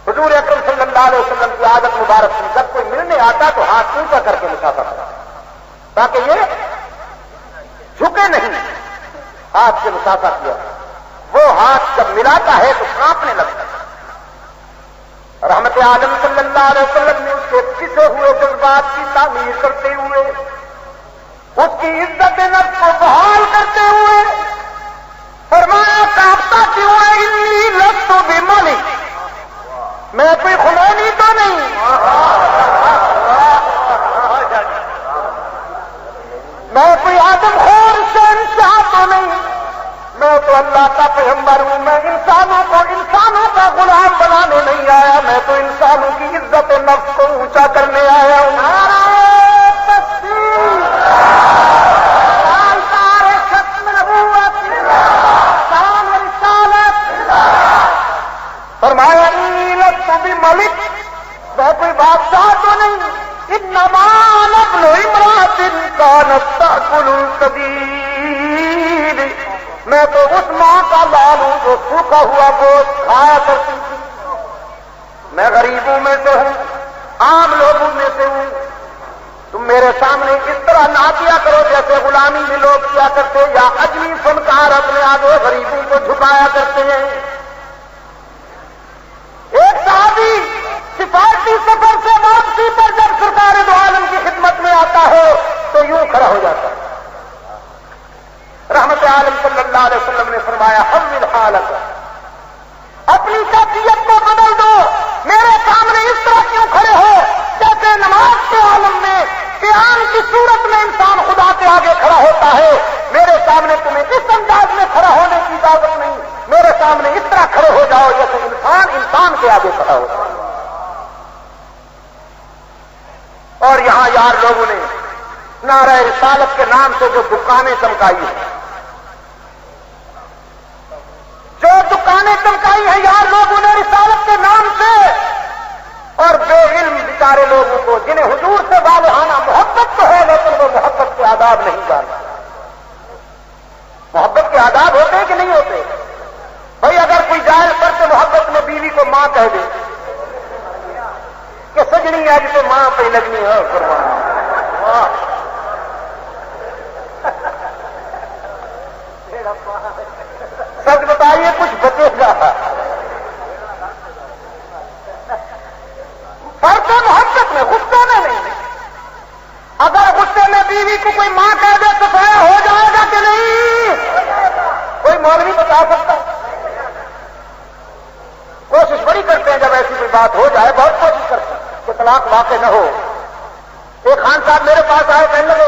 حضور اکرم صلی اللہ علیہ وسلم کی عادت مبارک تھی جب کوئی ملنے آتا تو ہاتھ اونچا کر کے مسافت کرتا تاکہ یہ جھکے نہیں. ہاتھ سے مسافت کیا. وہ ہاتھ جب ملاتا ہے تو کانپنے لگتا ہے. رحمت عالم صلی اللہ علیہ وسلم نے اس کے پسے ہوئے جذبات کی تعمیر کرتے ہوئے اس کی عزت نفس کو بحال کرتے ہوئے فرمایا کانپتا کیوں ہے؟ انی لست بملک، میں کوئی خمینی تو نہیں، میں کوئی آدم خور شہنشاہ تو نہیں، میں تو اللہ کا پیغمبر ہوں. میں انسانوں کا غلام بنانے نہیں آیا، میں تو انسانوں کی عزت نفس کو اونچا کرنے آیا ہوں. فرمایا انی لست بملک، میں کوئی بادشاہ تو نہیں، انما نبل امرأۃ کانت تأکل القدید، میں تو اس ماں کا لال ہوں جو سوکھا ہوا گوشت کھایا کرتی تھی. میں غریبوں میں سے ہوں، عام لوگوں میں سے ہوں. تم میرے سامنے اس طرح نہ کیا کرو جیسے غلامی میں لوگ کیا کرتے یا اجمی فنکار اپنے آگے غریبوں کو جھکایا کرتے ہیں. ایک صحابی سفارتی سفر سے واپسی پر جب سرکار دو عالم کی خدمت میں آتا ہے تو یوں کھڑا ہو جاتا ہے. رحمت عالم صلی اللہ علیہ وسلم نے فرمایا حول حالت، اپنی کیفیت کو بدل دو. میرے سامنے اس طرح کیوں کھڑے ہو جیسے نماز کے عالم میں قیام کی صورت میں انسان خدا کے آگے کھڑا ہوتا ہے. میرے سامنے تمہیں اس انداز میں کھڑا ہونے کی اجازت نہیں. میرے سامنے اس طرح کھڑے ہو جاؤ جیسے انسان کے آگے کھڑا ہوتا ہے. اور یہاں یار لوگوں نے نعرہ رسالت کے نام سے جو دکانیں چمکائی ہیں، جو دکانیں چمکائی ہیں یار لوگوں نے رسالت کے نام سے، اور بے علم بیچارے لوگوں کو جنہیں حضور سے والہانہ محبت تو ہے لیکن وہ محبت کے آداب نہیں جانتے. محبت کے آداب ہوتے ہیں کہ نہیں ہوتے؟ بھائی اگر کوئی جائز پر کے محبت میں بیوی کو ماں کہہ دے کہ سجنی آج تو ماں پہ لگنی ہے قربان، سچ بتائیے کچھ بچے گا؟ فرق محبت میں، غصے میں نہیں. اگر غصے میں بیوی کو کوئی ماں کہہ دے تو فیا ہو جائے گا کہ نہیں؟ کوئی مولوی بتا سکتا؟ کوشش بڑی کرتے ہیں جب ایسی کوئی بات ہو جائے، بہت کوشش کرتے ہیں کہ طلاق واقع نہ ہو. ایک خان صاحب میرے پاس آئے کہنے لگے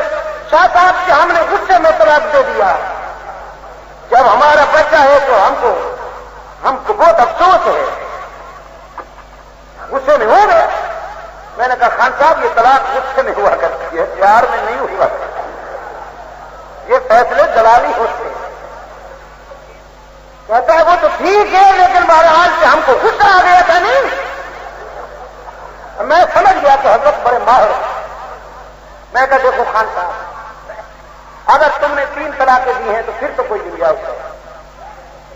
شاہ صاحب کہ ہم نے غصے میں طلاق دے دیا، جب ہمارا بچہ ہے تو ہم کو بہت افسوس ہے، غصے میں ہو گئے. میں نے کہا خان صاحب یہ طلاق غصے میں ہوا کرتی ہے، پیار میں نہیں ہوا کرتی، یہ فیصلے جلالی ہوتے ہیں. کہتا ہے وہ تو ٹھیک ہے لیکن بہرحال سے ہم کو غصہ آ گیا تھا. نہیں، میں سمجھ گیا کہ حضرت بڑے ماہر ہیں. میں کہا دیکھو خان صاحب اگر تم نے 3 طلاقیں دی ہیں تو پھر تو کوئی گنجائش نہیں،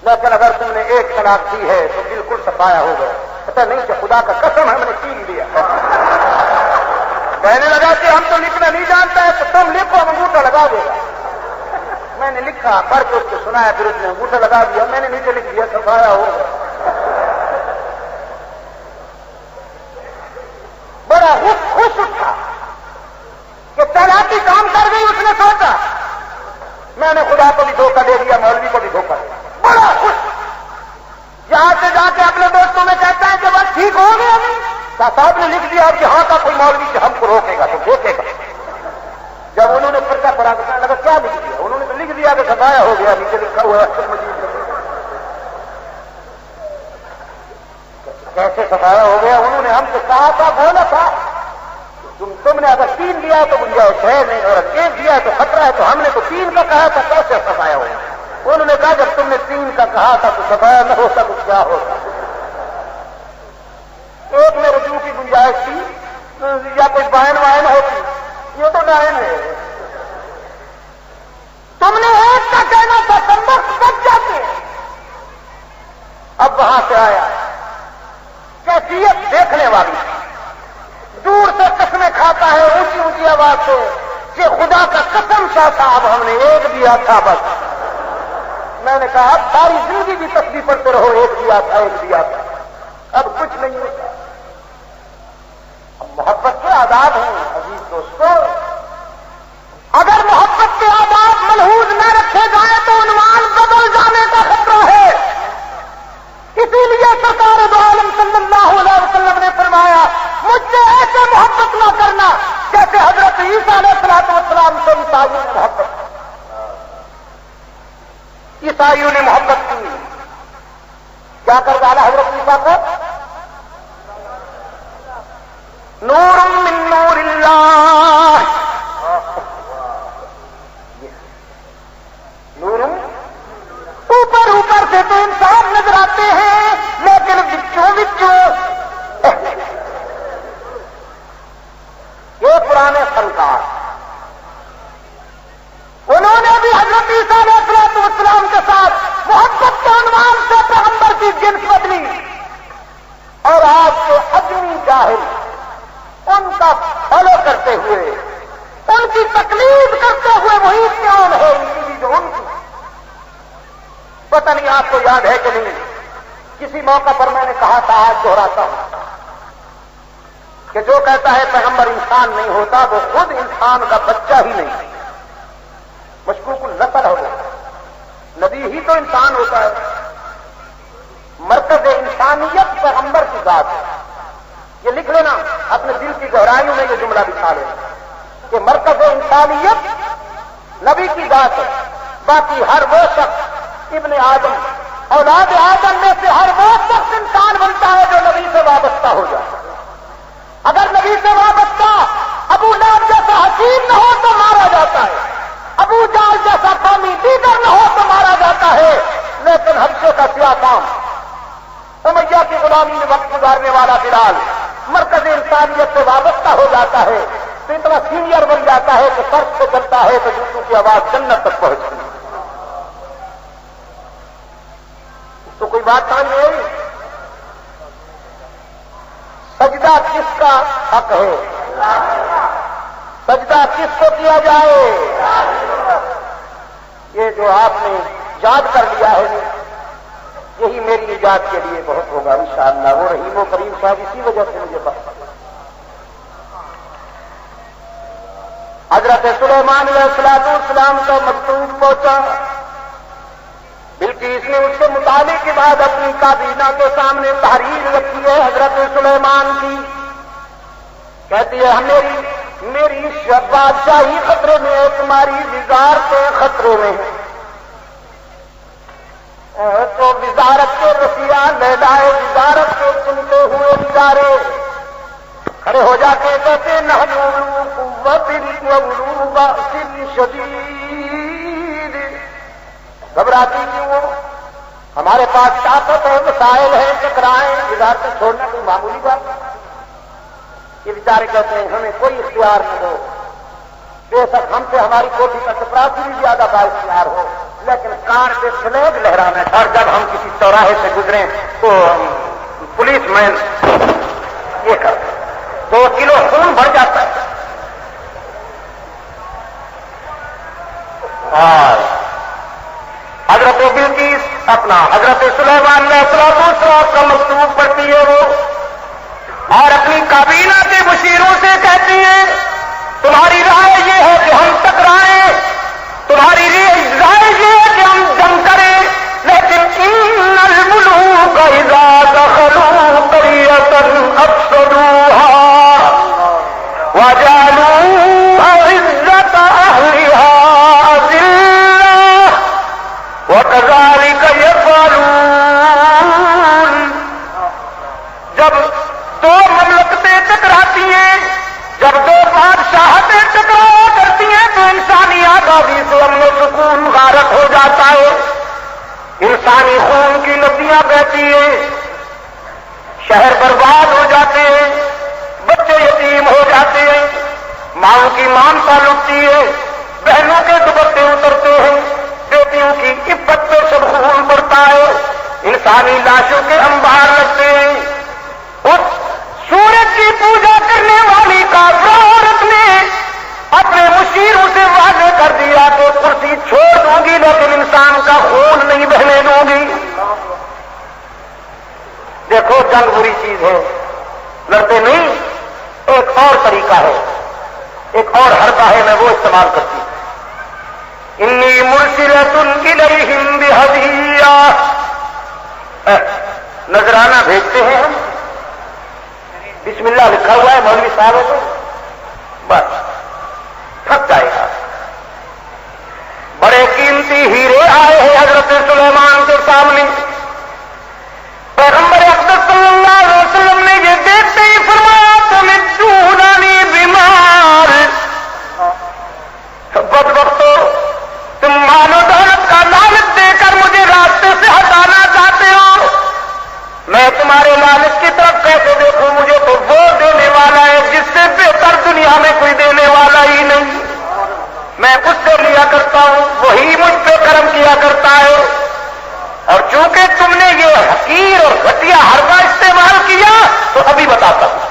لیکن اگر تم نے 1 طلاق دی ہے تو بالکل صفایا ہو گیا. پتا نہیں کہ خدا کا قسم ہم نے 3 دیا. کہنے لگا کہ ہم تو لکھنا نہیں جانتا ہے تو تم لکھو، انگوٹھا لگا دے گا. میں نے لکھا، پڑھ کے اس کو سنایا، پھر اس نے انگوٹھا لگا دیا. میں نے نیچے لکھ دیا صفایا ہو گیا. بڑا خوش اٹھا کہ طلاقی کام کر گئی. اس نے سوچا میں نے خدا کو بھی دھوکہ دے دیا، مولوی کو بھی دھوکہ دیا. بڑا خوش یہاں سے جا کے اپنے دوستوں میں کہتا ہے کہ بس ٹھیک ہو گیا. نہیں، صاحب نے لکھ دیا کہ ہاں کا کوئی مولوی کہ ہم کو روکے گا تو دیکھے گا. جب انہوں نے پرچہ پڑھا تو کہنے لگا کیا لکھ دیا؟ انہوں نے تو لکھ دیا کہ صفایا ہو گیا، نیچے لکھا ہوا ہے کیسے صفایا ہو گیا؟ انہوں نے ہم سے کہا تھا، بولا تھا تم نے اگر 3 دیا تو گنجائش ہے نہیں، اور 1 دیا تو خطرہ ہے. تو ہم نے تو 3 کا کہا تھا، کیسے صفایا ہو گیا؟ انہوں نے کہا جب تم نے 3 کا کہا تھا تو صفایا نہ ہوتا تو کیا ہوتا؟ 1 میں رجوع کی گنجائش تھی یا کوئی بائن وائن ہوتی، یہ تو ڈائن ہے. تم نے 1 کا کہنا تھا، تم بچ جاتے. اب کیفیت دیکھنے والی تھی. دور سے قسمیں کھاتا ہے اونچی اونچی آواز سے کہ خدا کا قسم شاہ صاحب ہم نے ایک دیا تھا بس. میں نے کہا اب ساری زندگی بھی تسبیح پڑھتے رہو ایک دیا تھا ایک دیا تھا، اب کچھ نہیں ہوتا. اب محبت کے آداب ہیں عزیز دوستوں. اگر محبت کے آداب ملحوظ نہ رکھے جائیں تو عنوان بدل جانے کا خطرہ ہے. اسی لیے سرکار دو عالم صلی اللہ علیہ وسلم نے فرمایا مجھ سے ایسے محبت نہ کرنا جیسے حضرت عیسیٰ علیہ الصلوۃ والسلام سے عیسائیوں نے محبت کی. عیسائیوں نے محبت کی، کیا کر ڈالا حضرت عیسیٰ کو؟ نور من نور اللہ، نور اوپر اوپر سے تو انسان نظر آتے ہیں لیکن بچوں یہ پرانے فنکار انہوں نے بھی حضرت عیسیٰ علیہ الصلوۃ والسلام کے ساتھ محبت کے عنوان سے پیغمبر کی جنس بدلی، اور آج کے اجمی جاہل ان کا فالو کرتے ہوئے ان کی تقلید کرتے ہوئے وہی کون ہے ان کی جو ان کی. پتہ نہیں آپ کو یاد ہے کہ نہیں، کسی موقع پر میں نے کہا تھا، آج دہراتا ہوں کہ جو کہتا ہے پیغمبر انسان نہیں ہوتا وہ خود انسان کا بچہ ہی نہیں، مشکوک النسل ہو جاتا. نبی ہی تو انسان ہوتا ہے. مرکز انسانیت پیغمبر کی ذات ہے. یہ لکھ لینا اپنے دل کی گہرائیوں میں، یہ جملہ بچھا لینا کہ مرکز انسانیت نبی کی ذات ہے. باقی ہر وہ شخص ابن آدم اولاد آدم میں سے ہر وہ شخص انسان بنتا ہے جو نبی سے وابستہ ہو جائے. اگر نبی سے وابستہ ابو لہب جیسا حکیم نہ ہو تو مارا جاتا ہے، ابو جہل جیسا قومی لیڈر نہ ہو تو مارا جاتا ہے. لیکن حبشے کا سیاہ کام امیہ کی غلامی میں وقت گزارنے والا بلال مرکز انسانیت سے وابستہ ہو جاتا ہے تو اتنا سینئر بن جاتا ہے کہ فرش سے چلتا ہے تو جوتوں کی آواز جنت تک پہنچتی ہے. تو کوئی بات سمجھ میں آئی؟ سجدہ کس کا حق ہے؟ سجدہ کس کو کیا جائے؟ یہ جو آپ نے یاد کر لیا ہے یہی میری نجات کے لیے بہت ہوگا انشاءاللہ. وہ رحیم و کریم صاحب اسی وجہ سے مجھے پتا. حضرت سلیمان علیہ السلام کا مکتوب پہنچا. بلقیس نے اس کے مطالعے کے بعد اپنی کابینہ کے سامنے تحریر رکھی ہے حضرت سلیمان کی. کہتی ہے میری بادشاہی خطرے میں ہے، تمہاری وزارتیں خطرے میں ہیں. تو وزارت کے وسیع لہلائے وزارت کو سنتے ہوئے وزارے کھڑے ہو جاتے کہتے نحن اولو قوت واولو بأس شدید. گھبراتی کیوں؟ ہمارے پاس طاقت ہے، وسائل ہیں، ٹکرائیں. وزارتیں چھوڑنا کوئی معمولی بات ہے. یہ بیچارے کہتے ہیں ہمیں کوئی اختیار نہیں ہو، بے شک ہم سے ہماری کوٹھی کا چپراسی بھی زیادہ بااختیار ہو، لیکن کار سے فلیگ لہرانا ہے. اور جب ہم کسی چوراہے سے گزریں تو پولیس مین یہ کر 2 کلو خون بڑھ جاتا ہے. اور حضرت بلقیس اپنا حضرت سلیمان علیہ السلام کا مکتوب پڑھتی ہے وہ، اور اپنی کابینہ کے مشیروں سے کہتی ہے تمہاری رائے یہ ہے کہ ہم ٹکرائیں، تمہاری رائے یہ ہے کہ ہم جنگ کریں، لیکن ان الملوک اذا دخلوا قرية افسدوها وجعلوا عزة اهلها اذلة وكذلك يفعلون. جب 2 مملکتیں ٹکراتی ہیں، جب 2 بادشاہتیں ٹکرایا کرتی ہیں تو انسانی آزادی سے امن و سکون غارت ہو جاتا ہے، انسانی خون کی ندیاں بہتی ہیں، شہر برباد ہو جاتے ہیں، بچے یتیم ہو جاتے ہیں، ماؤں کی مامتا لٹتی ہے، بہنوں کے دوپٹے اترتے ہیں، بیٹیوں کی عفت پہ سب خون پڑتا ہے، انسانی لاشوں کے انبار لگتے ہیں. اس جنگ بری چیز ہے، لڑتے نہیں، ایک اور طریقہ ہے، ایک اور حربہ ہے، میں وہ استعمال کرتی ہوں۔ انی مرسلۃ الیہم بہدیہ، نذرانہ بھیجتے ہیں ہم، بسم اللہ لکھا ہوا ہے، مولوی صاحب ہے تو بس تھک جائے گا۔ بڑے قیمتی ہیرے آئے ہیں حضرت سلیمان کے سامنے، پیغمبر اقدس صلی اللہ علیہ وسلم نے یہ دیکھتے ہی فرمایا تمدوننی بمال، بدبختو تم مال و دولت کا لالچ دے کر مجھے راستے سے ہٹانا چاہتے ہو، میں تمہارے لالچ کی طرف کیسے دیکھوں؟ مجھے تو وہ دینے والا ہے جس سے بہتر دنیا میں کوئی دینے والا ہی نہیں، میں اس سے لیا کرتا ہوں، وہی مجھ پہ کرم کیا کرتا ہے، اور چونکہ تم نے یہ حقیر اور گھٹیا حربہ استعمال کیا تو ابھی بتاتا ہوں۔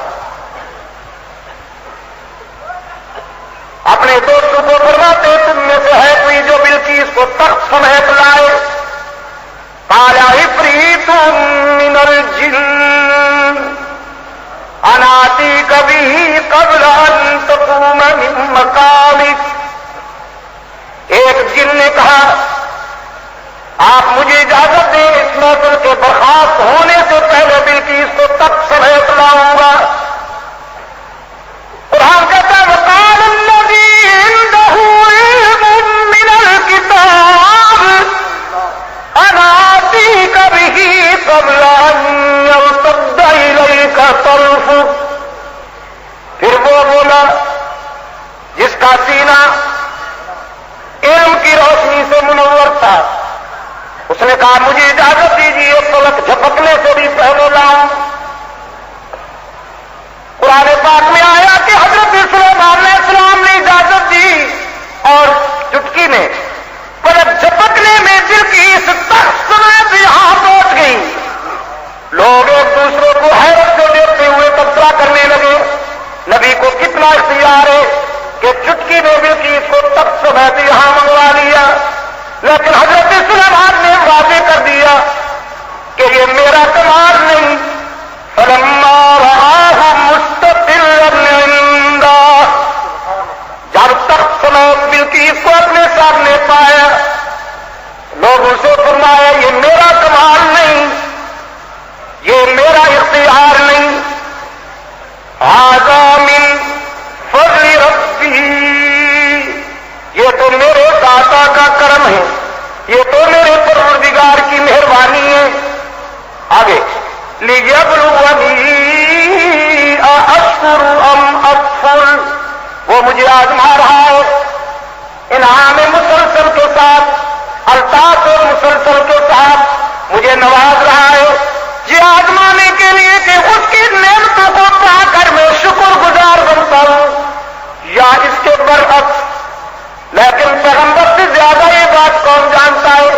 اپنے دوستوں کو فرماتے تم میں سے ہے کوئی جو بلقیس کو تخت سمیت لائے؟ قال عفریت من الجن انا آتیک بہ قبل ان تقوم من مقامک، ایک جن نے کہا آپ مجھے اجازت دیں اس محفل کے برخاست ہونے سے پہلے بلقیس کو تخت سمیت لاؤں گا۔ قرآن کہتا ہے وقال الذی عنده علم من الکتاب انا آتیک بہ قبل ان یرتد الیک طرفک، پھر وہ بولا جس کا سینہ علم کی روشنی سے منور تھا، اس نے کہا مجھے اجازت دیجیے پلک جھپکنے سے بھی پہلے لاؤں۔ قرآن پاک میں آیا کہ حضرت سلیمان علیہ السلام نے اجازت دی اور چٹکی میں پلک جھپکنے میں بلقیس تخت سمیت یہاں پہنچ گئی۔ لوگ ایک دوسرے کو حیرت سے دیکھتے ہوئے تبصرہ کرنے لگے نبی کو کتنا اختیار ہے کہ چٹکی میں بلقیس کو تخت سمیت یہاں منگوا لیا، لیکن حضرت سلیمان نے واضح کر دیا کہ یہ میرا کمال نہیں۔ فلما رآہ مستقرا عنده، جب تخت سمیت بلقیس کو اپنے سامنے پایا، لوگوں سے فرمایا یہ میرا کمال نہیں، یہ میرا اختیار نہیں، ھذا من فضل ربی، یہ تو میرے داتا کا کرم ہے، یہ تو میرے پروردگار کی مہربانی ہے۔ آگے لیبلونی ااشکر ام اکفر، وہ مجھے آزما رہا ہے انعام مسلسل کے ساتھ، الطاف مسلسل کے ساتھ مجھے نواز رہا ہے، یہ آزمانے کے لیے کہ اس کی نعمتوں کو پا کر میں شکر گزار بنتا ہوں یا اس کے برعکس۔ لیکن پیغمبر سے زیادہ یہ بات کون جانتا ہے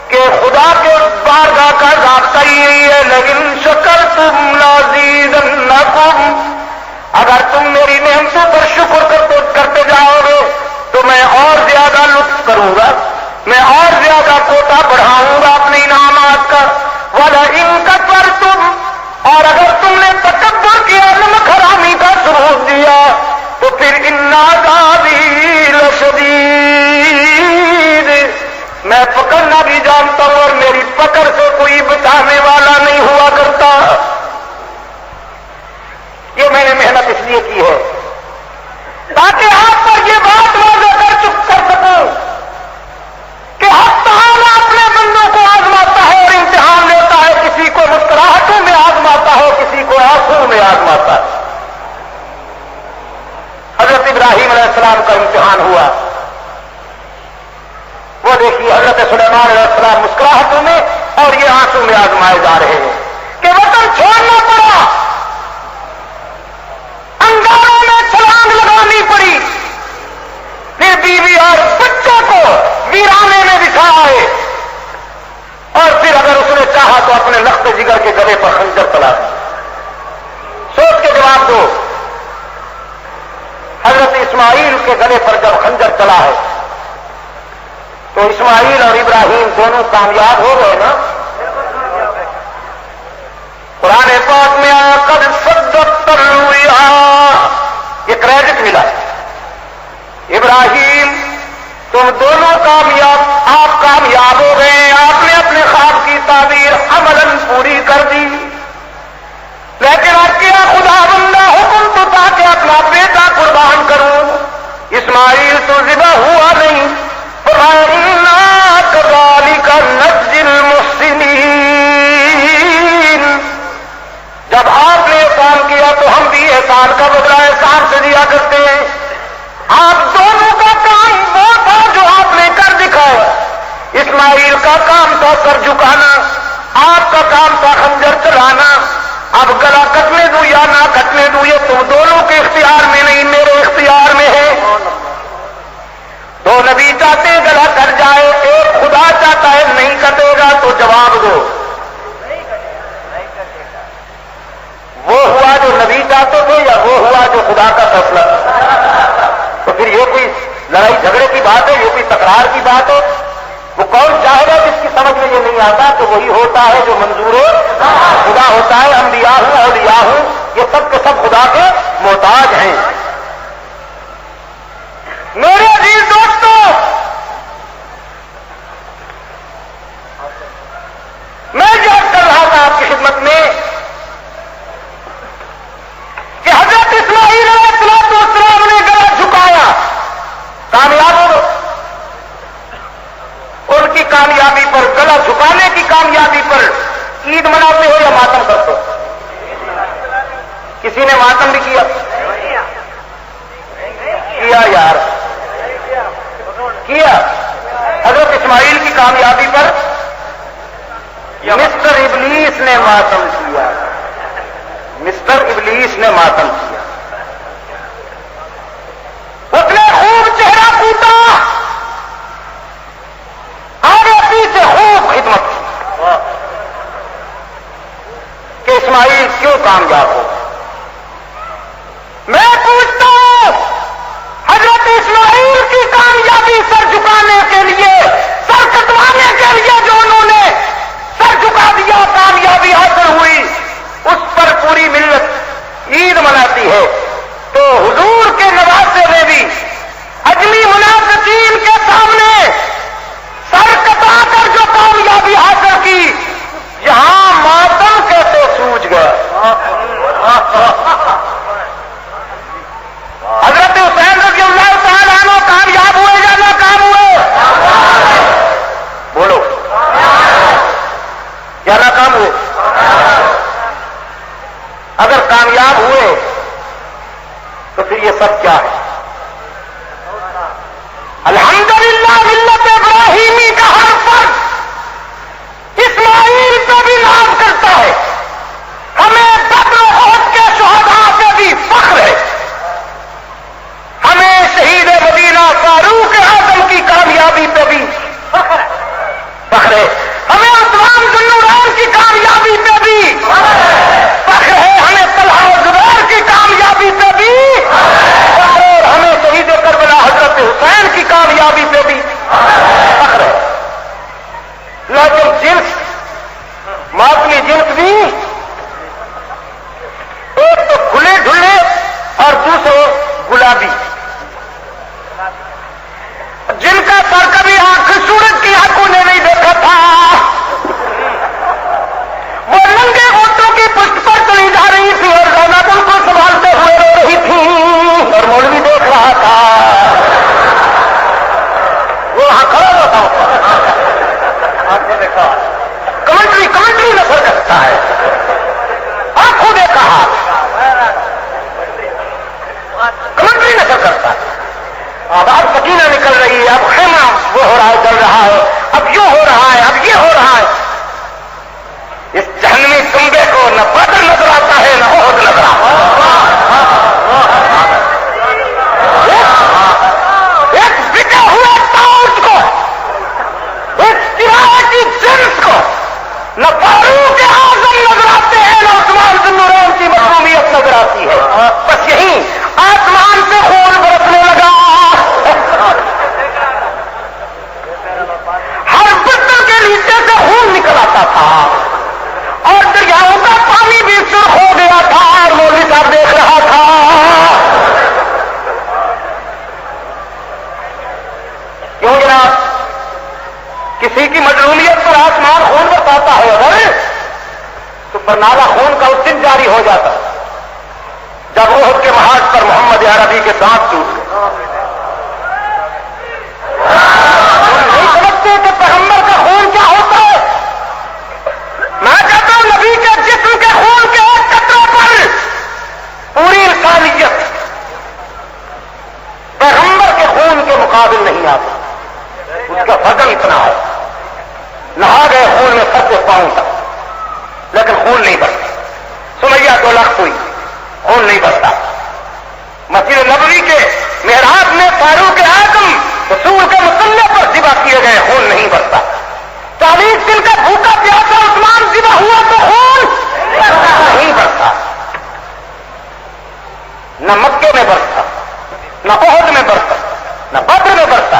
کہ خدا کے بارگاہ کا ضابطہ یہی ہے لیکن شکرتم لازیدنکم، اگر تم میری نعمتوں پر شکر کرتے جاؤ گے تو میں اور زیادہ لطف کروں گا، میں اور زیادہ کوٹا بڑھاؤں گا اپنے انعامات کا۔ وَلَئِن كَفَرْتُمْ، اور اگر تم نے تکبر کیا، نمک حرامی کا ثبوت دیا، تو پھر ان عذابی لشدید، میں پکڑنا بھی جانتا ہوں اور میری پکڑ سے کوئی بچانے والا نہیں ہوا کرتا۔ یہ میں نے محنت اس لیے کی ہے تاکہ آپ پر یہ بات واضح کر سکوں کہ حق تعالیٰ اپنے بندوں کو آزماتا ہے اور امتحان لیتا ہے، کسی کو مسکراہٹوں میں آزماتا ہے، کسی کو آنسوؤں میں آزماتا ہے۔ حضرت ابراہیم علیہ السلام کا امتحان ہوا، وہ دیکھیے حضرت سلیمان علیہ السلام مسکراہٹوں میں اور یہ آنسو میں آزمائے جا رہے ہیں کہ وطن چھوڑنا پڑا، انگاروں میں چھلانگ لگانی پڑی، پھر بیوی اور بچوں کو ویرانے میں بچھا آئے، اور پھر اگر اس نے چاہا تو اپنے لخت جگر کے گلے پر خنجر چلا۔ سوچ کے جواب دو، حضرت اسماعیل کے گلے پر جب خنجر چلا ہے تو اسماعیل اور ابراہیم دونوں کامیاب ہو گئے نا؟ قرآن پاک میں آیا قد صدقت الرؤیا، یہ کریڈٹ ملا ابراہیم تم دونوں کامیاب، آپ کامیاب ہو گئے، آپ نے اپنے خواب کی تعبیر عملاً پوری کر دی، لیکن آپ کیا خدا بندہ حکم تو تھا کہ اپنا بیٹا قربان کروں، اسماعیل تو ذبح ہوا نہیں، فَإِنَّا كَذَلِكَ نَجْزِي الْمُحْسِنِينَ، جب آپ نے احسان کیا تو ہم بھی احسان کا بدلہ احسان سے دیا کرتے ہیں، آپ دونوں کا کام وہ تھا جو آپ نے کر دکھایا، اسماعیل کا کام تھا سر جھکانا، آپ کا کام تھا خنجر چلانا، اب گلا کٹنے دوں یا نہ کٹنے دوں یہ تم دونوں کے اختیار میں نہیں میرے اختیار میں ہے، دو نبی چاہتے ہیں گلا کٹ جائے، ایک خدا چاہتا ہے نہیں کٹے گا، تو جواب دو وہ ہوا جو نبی چاہتے تھے یا وہ ہوا جو خدا کا فیصلہ تھا؟ تو پھر یہ کوئی لڑائی جھگڑے کی بات ہے، یہ کوئی تکرار کی بات ہے؟ وہ کون چاہے گا جس کی سمجھ میں یہ نہیں آتا کہ وہی ہوتا ہے جو منظور خدا ہوتا ہے، انبیاء ہوں اولیاء ہوں یہ سب کے سب خدا کے محتاج ہیں۔ میرے عزیز دوستو، میں یاد کر رہا تھا آپ کی خدمت میں کہ حضرت اسماعیل علیہ السلام نے گلا جھکایا، کامیاب ہو گئے، ان کی کامیابی پر، گلا جھکانے کی کامیابی پر عید مناتے ہو یا ماتم کرتے ہو؟ کسی نے ماتم بھی کیا یار کیا؟ حضرت اسماعیل کی کامیابی پر مسٹر ابلیس نے ماتم کیا، مسٹر ابلیس نے ماتم کیا، اس نے خوب چہرہ کوٹا، آگے پیچھے خوب خدمت کی کہ اسماعیل کیوں کامیاب ہو۔ میں پوچھتا ہوں حضرت اسماعیل کی کامیابی سر جھکانے کے لیے، سر کٹوانے کے لیے جو انہوں نے سر جھکا دیا، کامیابی حاصل ہوئی، اس پر پوری ملت عید مناتی ہے، تو حضور کے نواسے میں بھی اجمی منافقین کے سامنے سر کٹا کر جو کامیابی حاصل کی، یہاں ماتم کیسے سوج گیا؟ حضرت حسین رضی اللہ تعالیٰ عنہ کامیاب ہوئے یا ناکام ہوئے؟ بولو، یا ناکام ہوئے؟ اگر کامیاب ہوئے تو پھر یہ سب کیا ہے؟ الحمدللہ ملت ابراہیمی کا ہر فرد اسماعیل پہ بھی ناز کرتا ہے، ہمیں بدر و احد کے شہداء پہ بھی فخر ہے، ہمیں شہید مدینہ فاروق اعظم کی کامیابی پہ بھی فخر ہے، ہمیں عثمان ذو النورین کی کامیابی پہ بھی فخر ہے، ہمیں طلحہ و زبیر کی کامیابی پہ بھی فخر ہے، ہمیں شہید کربلا حضرت حسین کی کامیابی پہ بھی فخر ہے، لیکن جنس ماتمی جنس بھی ایک تو کھلے ڈھلے اور دوسرے گلابی، جن کا سر کبھی آنکھ سورج کی آنکھوں نے نہیں دیکھا تھا، وہ ننگے ہونٹوں کی پشت پر چلی جا رہی تھی اور زینب ان کو سنبھالتے ہوئے رو رہی تھی اور مولوی دیکھ رہا تھا، وہ وہاں کھڑا ہوا تھا، کمنٹری نظر کرتا ہے، آنکھوں نے کہا کمنٹری نظر کرتا ہے، اب سکینہ نکل رہی ہے، اب خیمہ وہ ہو رہا ہے، چل رہا ہے، اب یوں ہو رہا ہے، اب یہ ہو رہا ہے، اس جہنمی تنبے کو نہ بدر نظر آتا ہے نہ احد نظر آتا ہے، ایک بکے ہوئے تاؤٹ کو، ایک کرایہ کی جنس کو نہ فاروق اعظم نظر آتے ہیں نہ عثمان ذو النورین کی محرومیت نظر آتی ہے، بس یہی آسمان سے خون برسنے لگا، ہر بستر کے نیچے سے خون نکل آتا تھا اور دریاؤں کا پانی نالا خون کا اس دن جاری ہو جاتا جب احد کے محاذ پر محمد عربی کے دانت ٹوٹ گئے. نہیں سمجھتے کہ پیغمبر کا خون کیا ہوتا ہے. میں کہتا ہوں نبی کے جسم کے خون کے ایک قطرے پر پوری انسانیت پیغمبر کے خون کے مقابل نہیں آتا. اس کا وزن اتنا ہے. نہا گئے خون میں سر سے پاؤں تک لیکن خون نہیں بڑھتا. سمیہ 2 لاکھ ہوئی خون نہیں بڑھتا. مسجد نبوی کے محراب میں فاروق اعظم رسول کے مسلح پر ذبح کیے گئے خون نہیں بڑھتا. 40 دن کا بھوکا پیاسا عثمان ذبح ہوا تو خون نہیں بڑھتا. نہ مکے میں بڑھتا نہ احد میں بڑھتا نہ بدر میں بڑھتا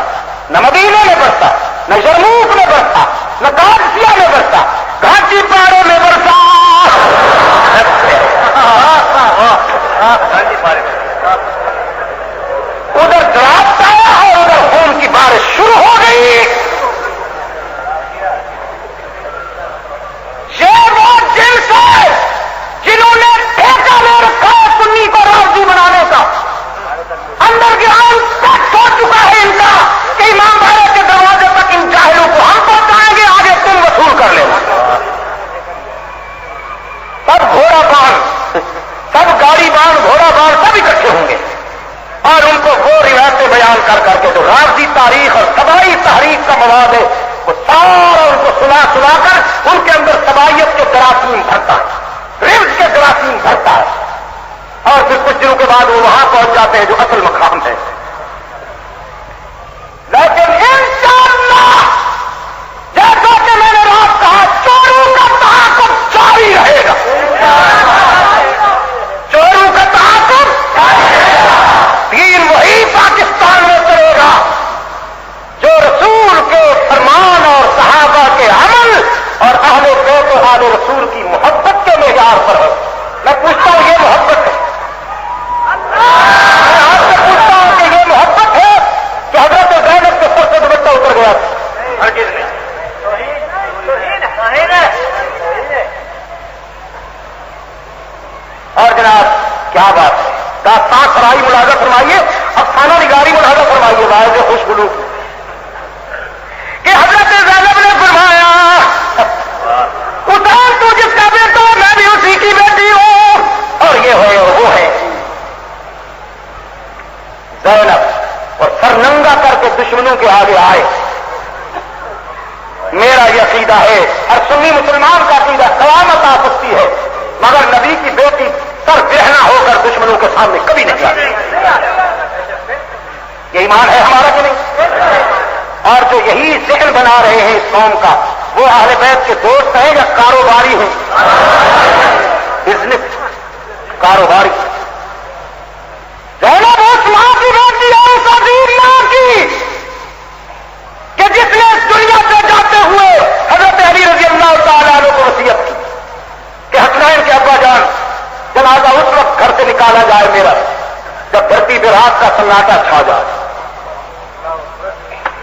نہ مدینے میں بڑھتا نہ یرموک میں بڑھتا نہ قادسیہ میں بڑھتا گھاٹی پہاڑوں میں بڑھتا. ادھر جواب آیا اور ادھر خون کی بارش شروع ہو گئی. یہ وہ جنس ہے جنہوں نے ٹھیکہ لے رکھا ہے سنی کو راضی بنانے کا. اندر گراؤنڈ سیٹ ہو چکا ہے ان کا کہ امام بھائی کے دروازے تک ان جاہلوں کو ہم پہنچائیں گے, آگے تم وصول کر لینا. سب گھوڑا باندھ سب گاڑی باندھ گھوڑا باندھ سب اکٹھے ہوں گے اور ان کو وہ روایتیں بیان کر کر کے جو رافضی تاریخ اور سبائی تحریک کا مواد ہے وہ سارا ان کو سنا سنا کر ان کے اندر سبائیت کے جراثیم بھرتا ہے, رزق کے جراثیم بھرتا ہے. اور پھر کچھ دنوں کے بعد وہ وہاں پہنچ جاتے ہیں جو اصل مقام ہے. لیکن انشاءاللہ جیسا کہ میں نے رات کہا چوروں کا تعاقب جاری رہے گا. چوروں کا تعاقب دین وہی پاکستان میں چلے گا جو رسول کے فرمان اور صحابہ کے عمل اور اہل بیت و آل رسول کی محبت کے معیار پر ہو. میں پوچھتا ہوں یہ محبت ہے؟ میں آپ سے پوچھتا ہوں کہ یہ محبت ہے کہ حضرت زینب کے سر سے دوپٹہ اتر گیا تھا؟ ہرگز نہیں. اور جناب کیا بات ہے, داستان سرائی ملاحظہ فرمائیے, افسانہ نگاری ملاحظہ فرمائیے. باعث خوش گلو کہ حضرت زینب نے فرمایا حسین تو جس کا بیٹا میں بھی اسی کی بیٹی ہوں, اور یہ ہے اور وہ ہے. زینب اور سر ننگا کر کے دشمنوں کے آگے آئے. میرا یہ عقیدہ ہے, ہر سنی مسلمان کا عقیدہ, قیامت آ سکتی ہے مگر نبی کی بیٹی سر برہنہ ہو کر دشمنوں کے سامنے کبھی نہیں آتی. یہ ایمان ہے ہمارا کہ نہیں؟ اور جو یہی ذہن بنا رہے ہیں اس قوم کا وہ اہل بیت کے دوست ہیں یا کاروباری ہیں؟ بزنس کاروباری. زینب اس ماں کی بیٹی ہے, اس عظیم ماں کی کہ جس نے اس دنیا سے جاتے ہوئے حضرت علی رضی اللہ تعالیٰ عنہ کو وصیت کی کہ حسنین کے ابا جان جنازہ اس وقت گھر سے نکالا جائے میرا جب دھرتی پہ رات کا سناٹا چھا جائے,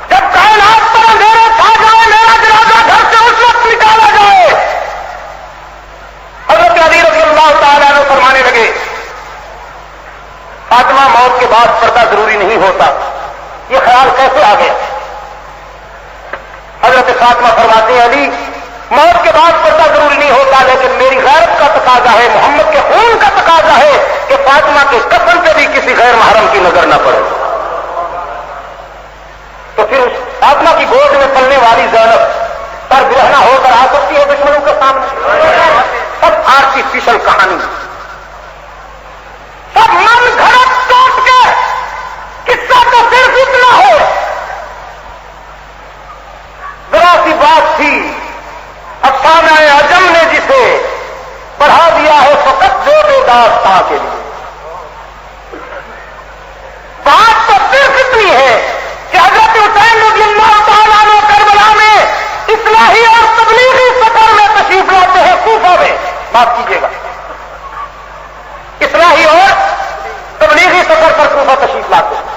جب کائنات پر اندھیرے چھا جائے, میرا جنازہ گھر سے اس وقت نکالا جائے. حضرت علی رضی اللہ تعالیٰ عنہ فرمانے لگے فاطمہ موت کے بعد پردہ ضروری نہیں ہوتا. یہ خیال کیسے آ گیا؟ حضرت فاطمہ فرماتے ہیں علی موت کے بعد پردہ ضروری نہیں ہوتا لیکن میری غیرت کا تقاضا ہے, محمد کے خون کا تقاضا ہے کہ فاطمہ کے کفن پہ بھی کسی غیر محرم کی نظر نہ پڑے. تو پھر اس فاطمہ کی گود میں پلنے والی زینب سر برہنہ ہو کر آ سکتی ہے دشمنوں کے سامنے؟ سب آرٹیفیشل کہانی, سب من گھڑت ٹوٹ کے. قصہ تو صرف اتنا ہے, ذرا سی بات تھی, افسانہ عجم نے جسے بڑھا دیا ہے فقط دو داستاں کے لیے. بات تو صرف اتنی ہے کہ حضرت حسین رضی اللہ تعالیٰ عنہ کربلا میں اصلاحی اور تبلیغی سفر میں تشریف لاتے ہیں کوفہ میں. معاف کیجیے گا, اصلاحی اور تبلیغی سفر پر کوفہ تشریف لاتے ہیں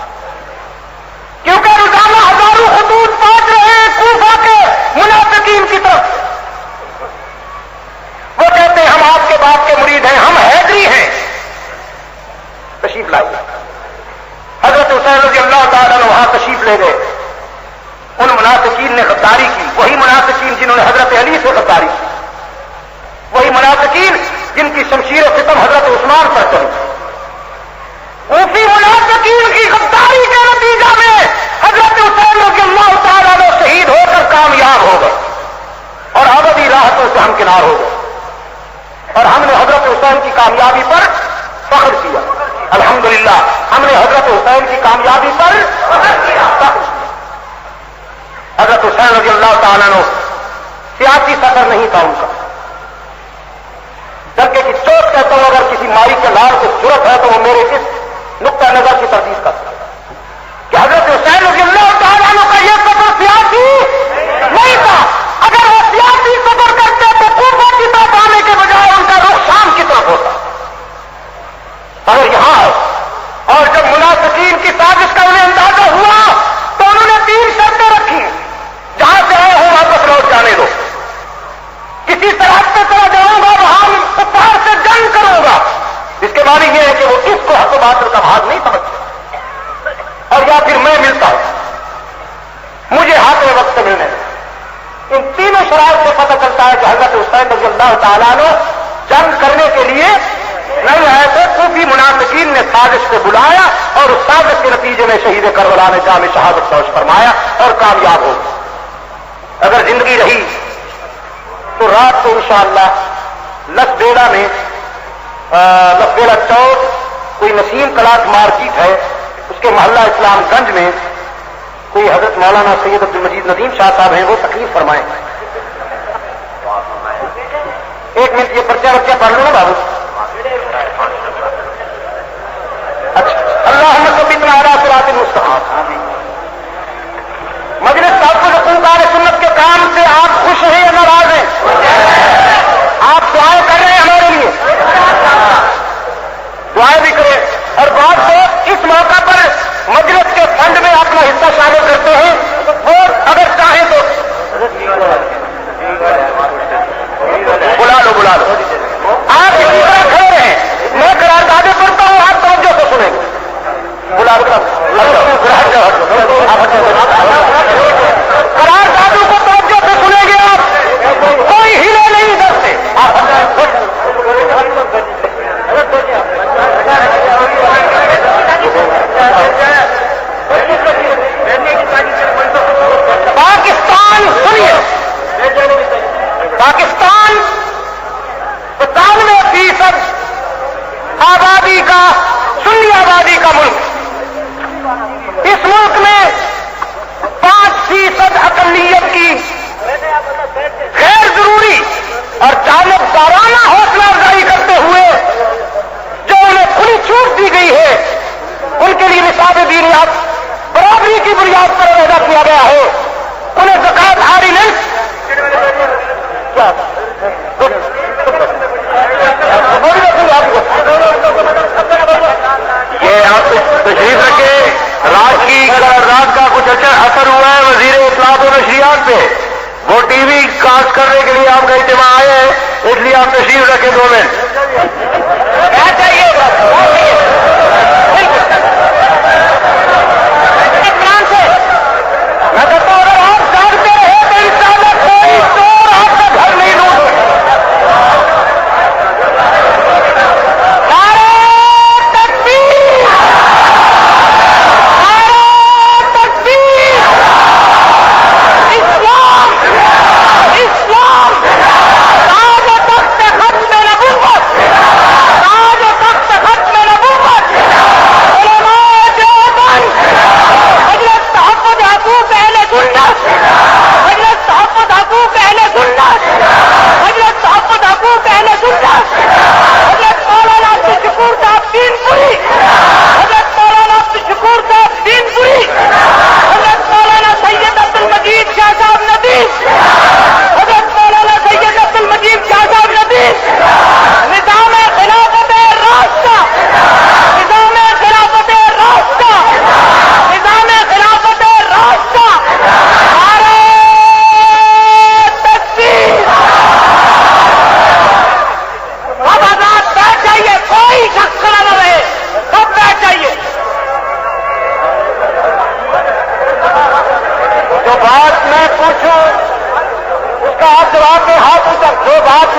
کیونکہ روزانہ ہزاروں خطوط پہنچ رہے ہیں کوفہ کے منافقین کی طرف. وہ کہتے ہیں ہم لے گئے، ان منافقین نے غداری کی، وہی منافقین جنہوں نے حضرت علی سے غداری کی، وہی منافقین جن کی شمشیر و ستم حضرت عثمان پر چلی، اسی منافقین کی غداری کے نتیجہ میں حضرت حسین رضی اللہ تعالیٰ عنہ شہید ہو کر کامیاب ہو گئے اور ابدی راحتوں سے ہمکنار ہو گئے، اور ہم نے حضرت حسین کی کامیابی پر فخر کیا، الحمدللہ ہم نے حضرت حسین کی کامیابی پر فخر کیا۔ حضرت حسین رضی اللہ تعالیٰ عنہ سیاسی سفر نہیں تھا ان کا، جبکہ کی چوٹ کہتا ہوں اگر کسی مائی کے لال کو ضرورت ہے تو وہ میرے اس نقطہ نظر کی تردید کرتا ہے کہ حضرت حسین رضی اللہ تعالیٰ عنہ کا یہ سفر سیاسی نہیں تھا، اگر وہ سیاسی سفر کرتے تو کوفہ کی طرف آنے کے بجائے ان کا رخ شام کی طرف ہوتا، مگر یہاں اور جب منافقین کی سازش کا انہیں اندازہ ہوا تو انہوں نے 3 شرطیں رکھی، جہاں سے آئے ہوں واپس لوٹ جانے دو، کسی سرحد پہ چلا جاؤں گا وہاں کفار سے جنگ کروں گا، اس کے معنی یہ ہے کہ وہ اس کو حق و باطل کا بھاگ نہیں سمجھتے، اور یا پھر میں ملتا ہوں مجھے ہاتھ میں وقت ملنے دیں۔ ان تینوں شرائط سے پتہ چلتا ہے کہ حضرت حسین رضی اللہ تعالیٰ عنہ جنگ کرنے کے لیے نہیں آئے تھے، کوفی منافقین نے سازش کو بلایا اور اس سازش کے نتیجے میں شہید کربلا نے جام شہادت نوش فرمایا اور کامیاب ہو۔ اگر زندگی رہی تو رات کو انشاءاللہ لسبیڑا میں لسبیڑا چوک کوئی نسیم کلاس مارکیٹ ہے، اس کے محلہ اسلام گنج میں کوئی حضرت مولانا سید عبد المجید ندیم شاہ صاحب ہیں، وہ تقریر فرمائیں۔ ایک منٹ یہ پرچہ پڑھ لوں نا بابو۔ اچھا، اللہم ثبتنا علی صراط المستقیم۔ مجلس تحفظ حقوق اہل سنت کے کام سے آپ خوش ہیں یا ناراض ہیں؟ آپ دعائیں کر رہے ہیں ہمارے لیے، دعائیں بھی کریں، اور بعض لوگ اس موقع پر مجلس کے فنڈ میں اپنا حصہ شامل کرتے ہیں، وہ اگر چاہیں تو بلا لو آپ اسی طرح کھڑے رہیں، میں قراردادیں پڑھتا ہوں، آپ توجہ سے سنیں گے، بلا لو قراردادوں کو توجہ سے سنیں گے، آپ کوئی ہلے نہیں ڈرتے، پاکستان سنیے، پاکستان 95% آبادی کا سنی آبادی کا ملک، اس ملک میں 5% اقلیت کی غیر ضروری اور جانبدارانہ حوصلہ افزائی کرتے ہوئے جو انہیں کھلی چھوٹ دی گئی ہے، ان کے لیے نصاب دینیات برابری کی بنیاد پر پیدا کیا گیا ہے، انہیں زکات ہاری نہیں یہ آپ تشریف رکھے، رات کی رات کا کچھ اچھا اثر ہوا ہے وزیر اطلاعات و نشریات پہ، وہ ٹی وی کاسٹ کرنے کے لیے آپ کا اجتماع آئے ہیں، اس لیے آپ تشریف رکھیں 2 منٹ کیا چاہیے میں کہتا ہوں اگر آپ جانتے رہے تو انشاءاللہ کوئی چور آپ کا گھر نہیں لوٹ۔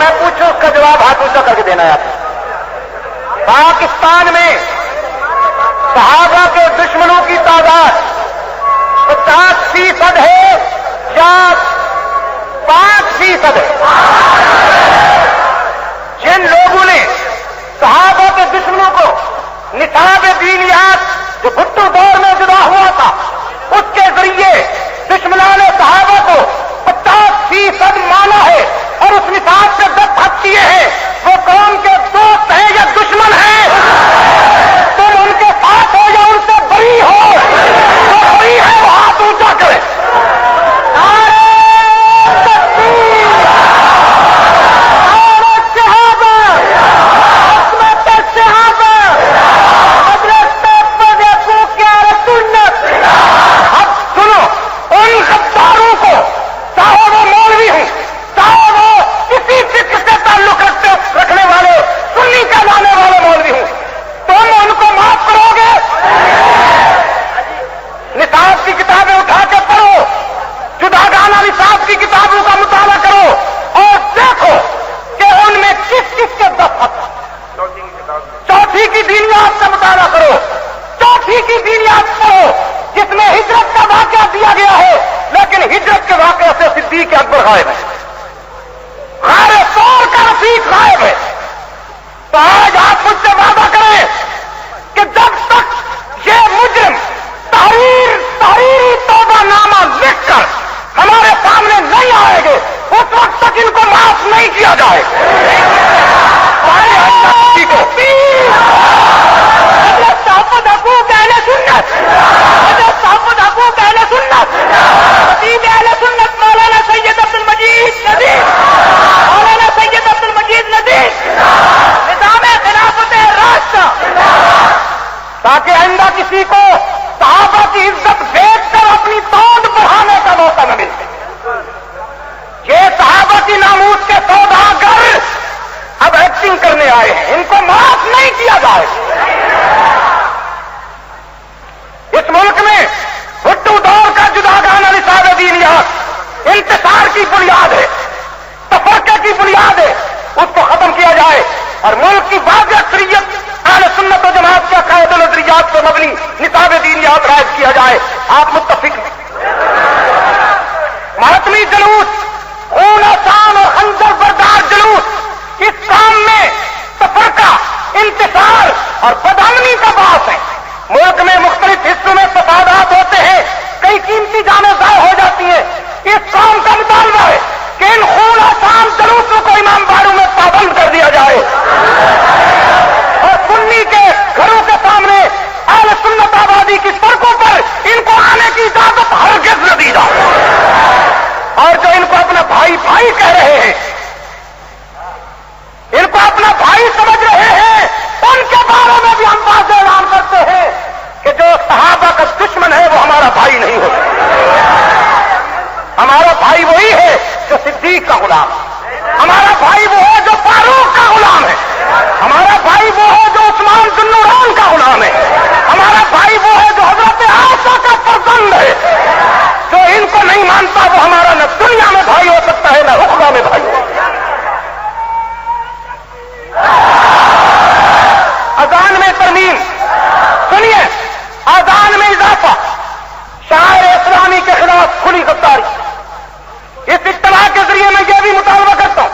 میں پوچھوں اس کا جواب ہاتھ اونچا کر کے دینا ہے آپ. پاکستان میں صحابہ کے دشمنوں کی تعداد 50% ہے یا 5% ہے؟ جن لوگوں نے صحابہ کے دشمنوں کو نصاب دینیات جو بھٹو دور میں جدا ہوا تھا اس کے ذریعے دشمنان صحابہ کو 50% مانا ہے اور اس نصاب سے دستخط کیے ہیں، وہ قوم کے دوست ہیں یا دشمن ہیں؟ تم ان کے ساتھ ہو یا ان سے بری ہو؟ جو بری ہے وہ ہاتھ اونچا کرے. رکھنے والے سنی کا لانے والے مولوی ہوں، تم ان کو معاف کرو گے؟ نصاب کی کتابیں اٹھا کے پڑھو، جداگانہ نصاب کی کتابوں کا مطالعہ کرو اور دیکھو کہ ان میں کس کس کے دستخط. چوتھی کی دینیات کا مطالعہ کرو، چوتھی کی دینیات پڑھو جس میں ہجرت کا واقعہ دیا گیا ہے، لیکن ہجرت کے واقعے سے صدیق اکبر غائب ہے، غار طور کا رفیق غائب ہے. تو آج آپ مجھ سے وعدہ کریں کہ جب تک یہ مجرم تحریری توبہ نامہ لکھ کر ہمارے سامنے نہیں آئے گے اس وقت تک ان کو معاف نہیں کیا جائے گا. مولانا سید عبد المجید ندی، مولانا سید عبد المجید ندی نظام خلافت راستہ، تاکہ آئندہ کسی کو صحابہ کی عزت بیچ کر اپنی توند بڑھانے کا موقع نہ مل سکے. یہ صحابہ کی ناموس کے سوداگر اب ایکٹنگ کرنے آئے ہیں، ان کو معاف نہیں کیا جائے. اس ملک میں بھٹو دور کا جداگانہ نصاب دینیات انتصار کی بنیاد ہے، تفرقے کی بنیاد ہے، اس کو ختم کیا جائے اور ملک کی واضح اکثریت اہل سنت و جماعت کے عقائد و نظریات پر مبنی نصاب دینیات رائج کیا جائے. آپ متفق ہیں؟ ماتمی جلوس، خون آسان اور خنجر بردار جلوس اس کام میں تفرقہ، انتصار اور بدامنی کا باعث ہے. ملک میں مختلف حصوں میں فسادات ہوتے ہیں، کئی قیمتی جانیں ضائع ہو جاتی ہیں. اس قوم کا مطالبہ ہے کہ ان خون آسان جلوسوں کو امام باڑوں میں پابند کر دیا جائے اور سنی کے گھروں کے سامنے اہل سنت آبادی کی سڑکوں پر ان کو آنے کی اجازت ہرگز نہ دی جائے. اور جو ان کو اپنا بھائی بھائی کہہ رہے ہیں، ان کو اپنا بھائی سمجھ رہے ہیں، ان کے بارے میں بھی ہم واضح اعلان کرتے ہیں کہ جو صحابہ کا دشمن ہے وہ ہمارا بھائی نہیں ہوتا. ہمارا بھائی وہی ہے جو صدیق کا غلام ہے، ہمارا بھائی وہ ہے جو فاروق کا غلام ہے، ہمارا بھائی وہ ہے جو عثمان ذو النورین کا غلام ہے، ہمارا بھائی وہ ہے جو حضرت عائشہ کا فرزند ہے. جو ان کو نہیں مانتا وہ ہمارا نہ دنیا میں بھائی ہو سکتا ہے نہ اخروی میں بھائی ہو. اذان میں ترمیم، سنیے، اذان میں اضافہ، شاعر اسلامی کے خلاف کھلی غداری. اس اجتماع کے ذریعے میں یہ بھی مطالبہ کرتا ہوں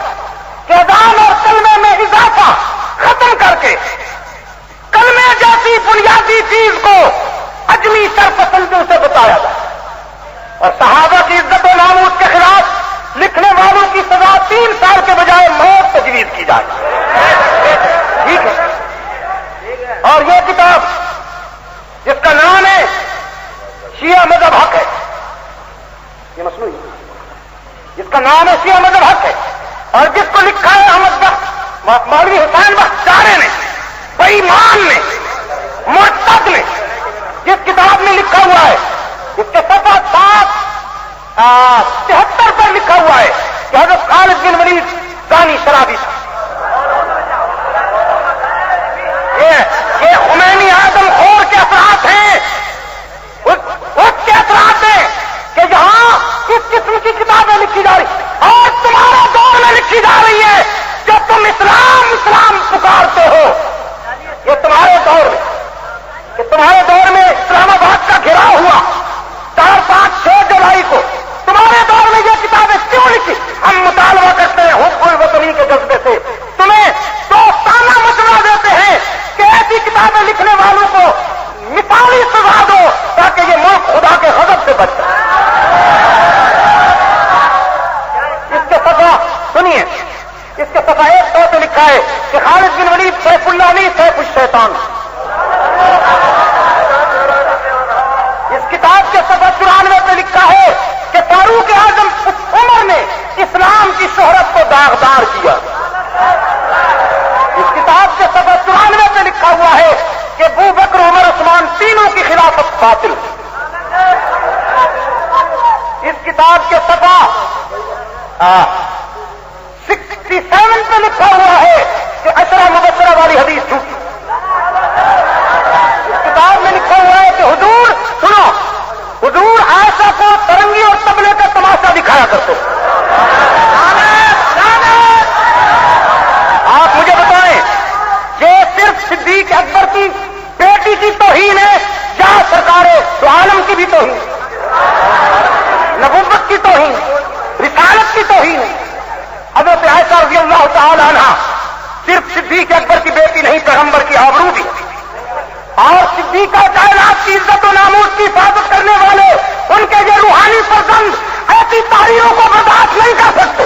کہ اذان اور کلمے میں اضافہ ختم کر کے کلمے جیسی بنیادی چیز کو اجمی سرپسندوں سے بتایا جائے اور صحابہ کی عزت و ناموس کے خلاف لکھنے والوں کی سزا 3 سال کے بجائے موت تجویز کی جائے. ٹھیک ہے؟ اور یہ کتاب جس کا نام ہے شیعہ مذہب حق ہے، یہ مصنوعی جس کا نام ہے شیعہ مذہب حق ہے اور جس کو لکھا ہے احمد بخش، مولوی حسین بخش چارے نے، بے ایمان نے، مرتد نے. جس کتاب میں لکھا ہوا ہے، اس کے صفحہ 73 پر لکھا ہوا ہے کہ حضرت خالد بن ولید زانی شرابی تھا. یہ خمینی آدم خور کے اثرات ہیں، اس کے اثرات ہیں کہ یہاں کس قسم کی کتابیں لکھی جا رہی اور تمہارا دور میں لکھی جا رہی ہے شیطان. اس کتاب کے صفحہ 94 پہ لکھا ہے کہ فاروق اعظم اس عمر نے اسلام کی شہرت کو داغدار کیا. اس کتاب کے صفحہ 94 پہ لکھا ہوا ہے کہ ابو بکر عمر عثمان تینوں کی خلافت باطل. اس کتاب کے صفحہ 67 پہ لکھا ہوا ہے کہ عشرہ مبشرہ والی حدیث جھوٹی. اس کتاب میں لکھا ہوا ہے کہ حضور سنو، حضور عائشہ کو ترنگی اور طبلے کا تماشا دکھایا کرتے. آپ مجھے بتائیں یہ صرف صدیق اکبر کی بیٹی کی توہین ہے یا سرکار دو عالم کی بھی توہین، نبوت کی توہین، رسالت کی توہین ہے؟ حضرت عائشہ رضی اللہ تعالی عنہ صرف صدیق اکبر کی بیٹی نہیں، پیغمبر کی آبرو بھی. اور صدیقہ کائنات کی عزت و ناموس کی حفاظت کرنے والے ان کے یہ روحانی فرزند ایسی تحریروں کو برداشت نہیں کر سکتے.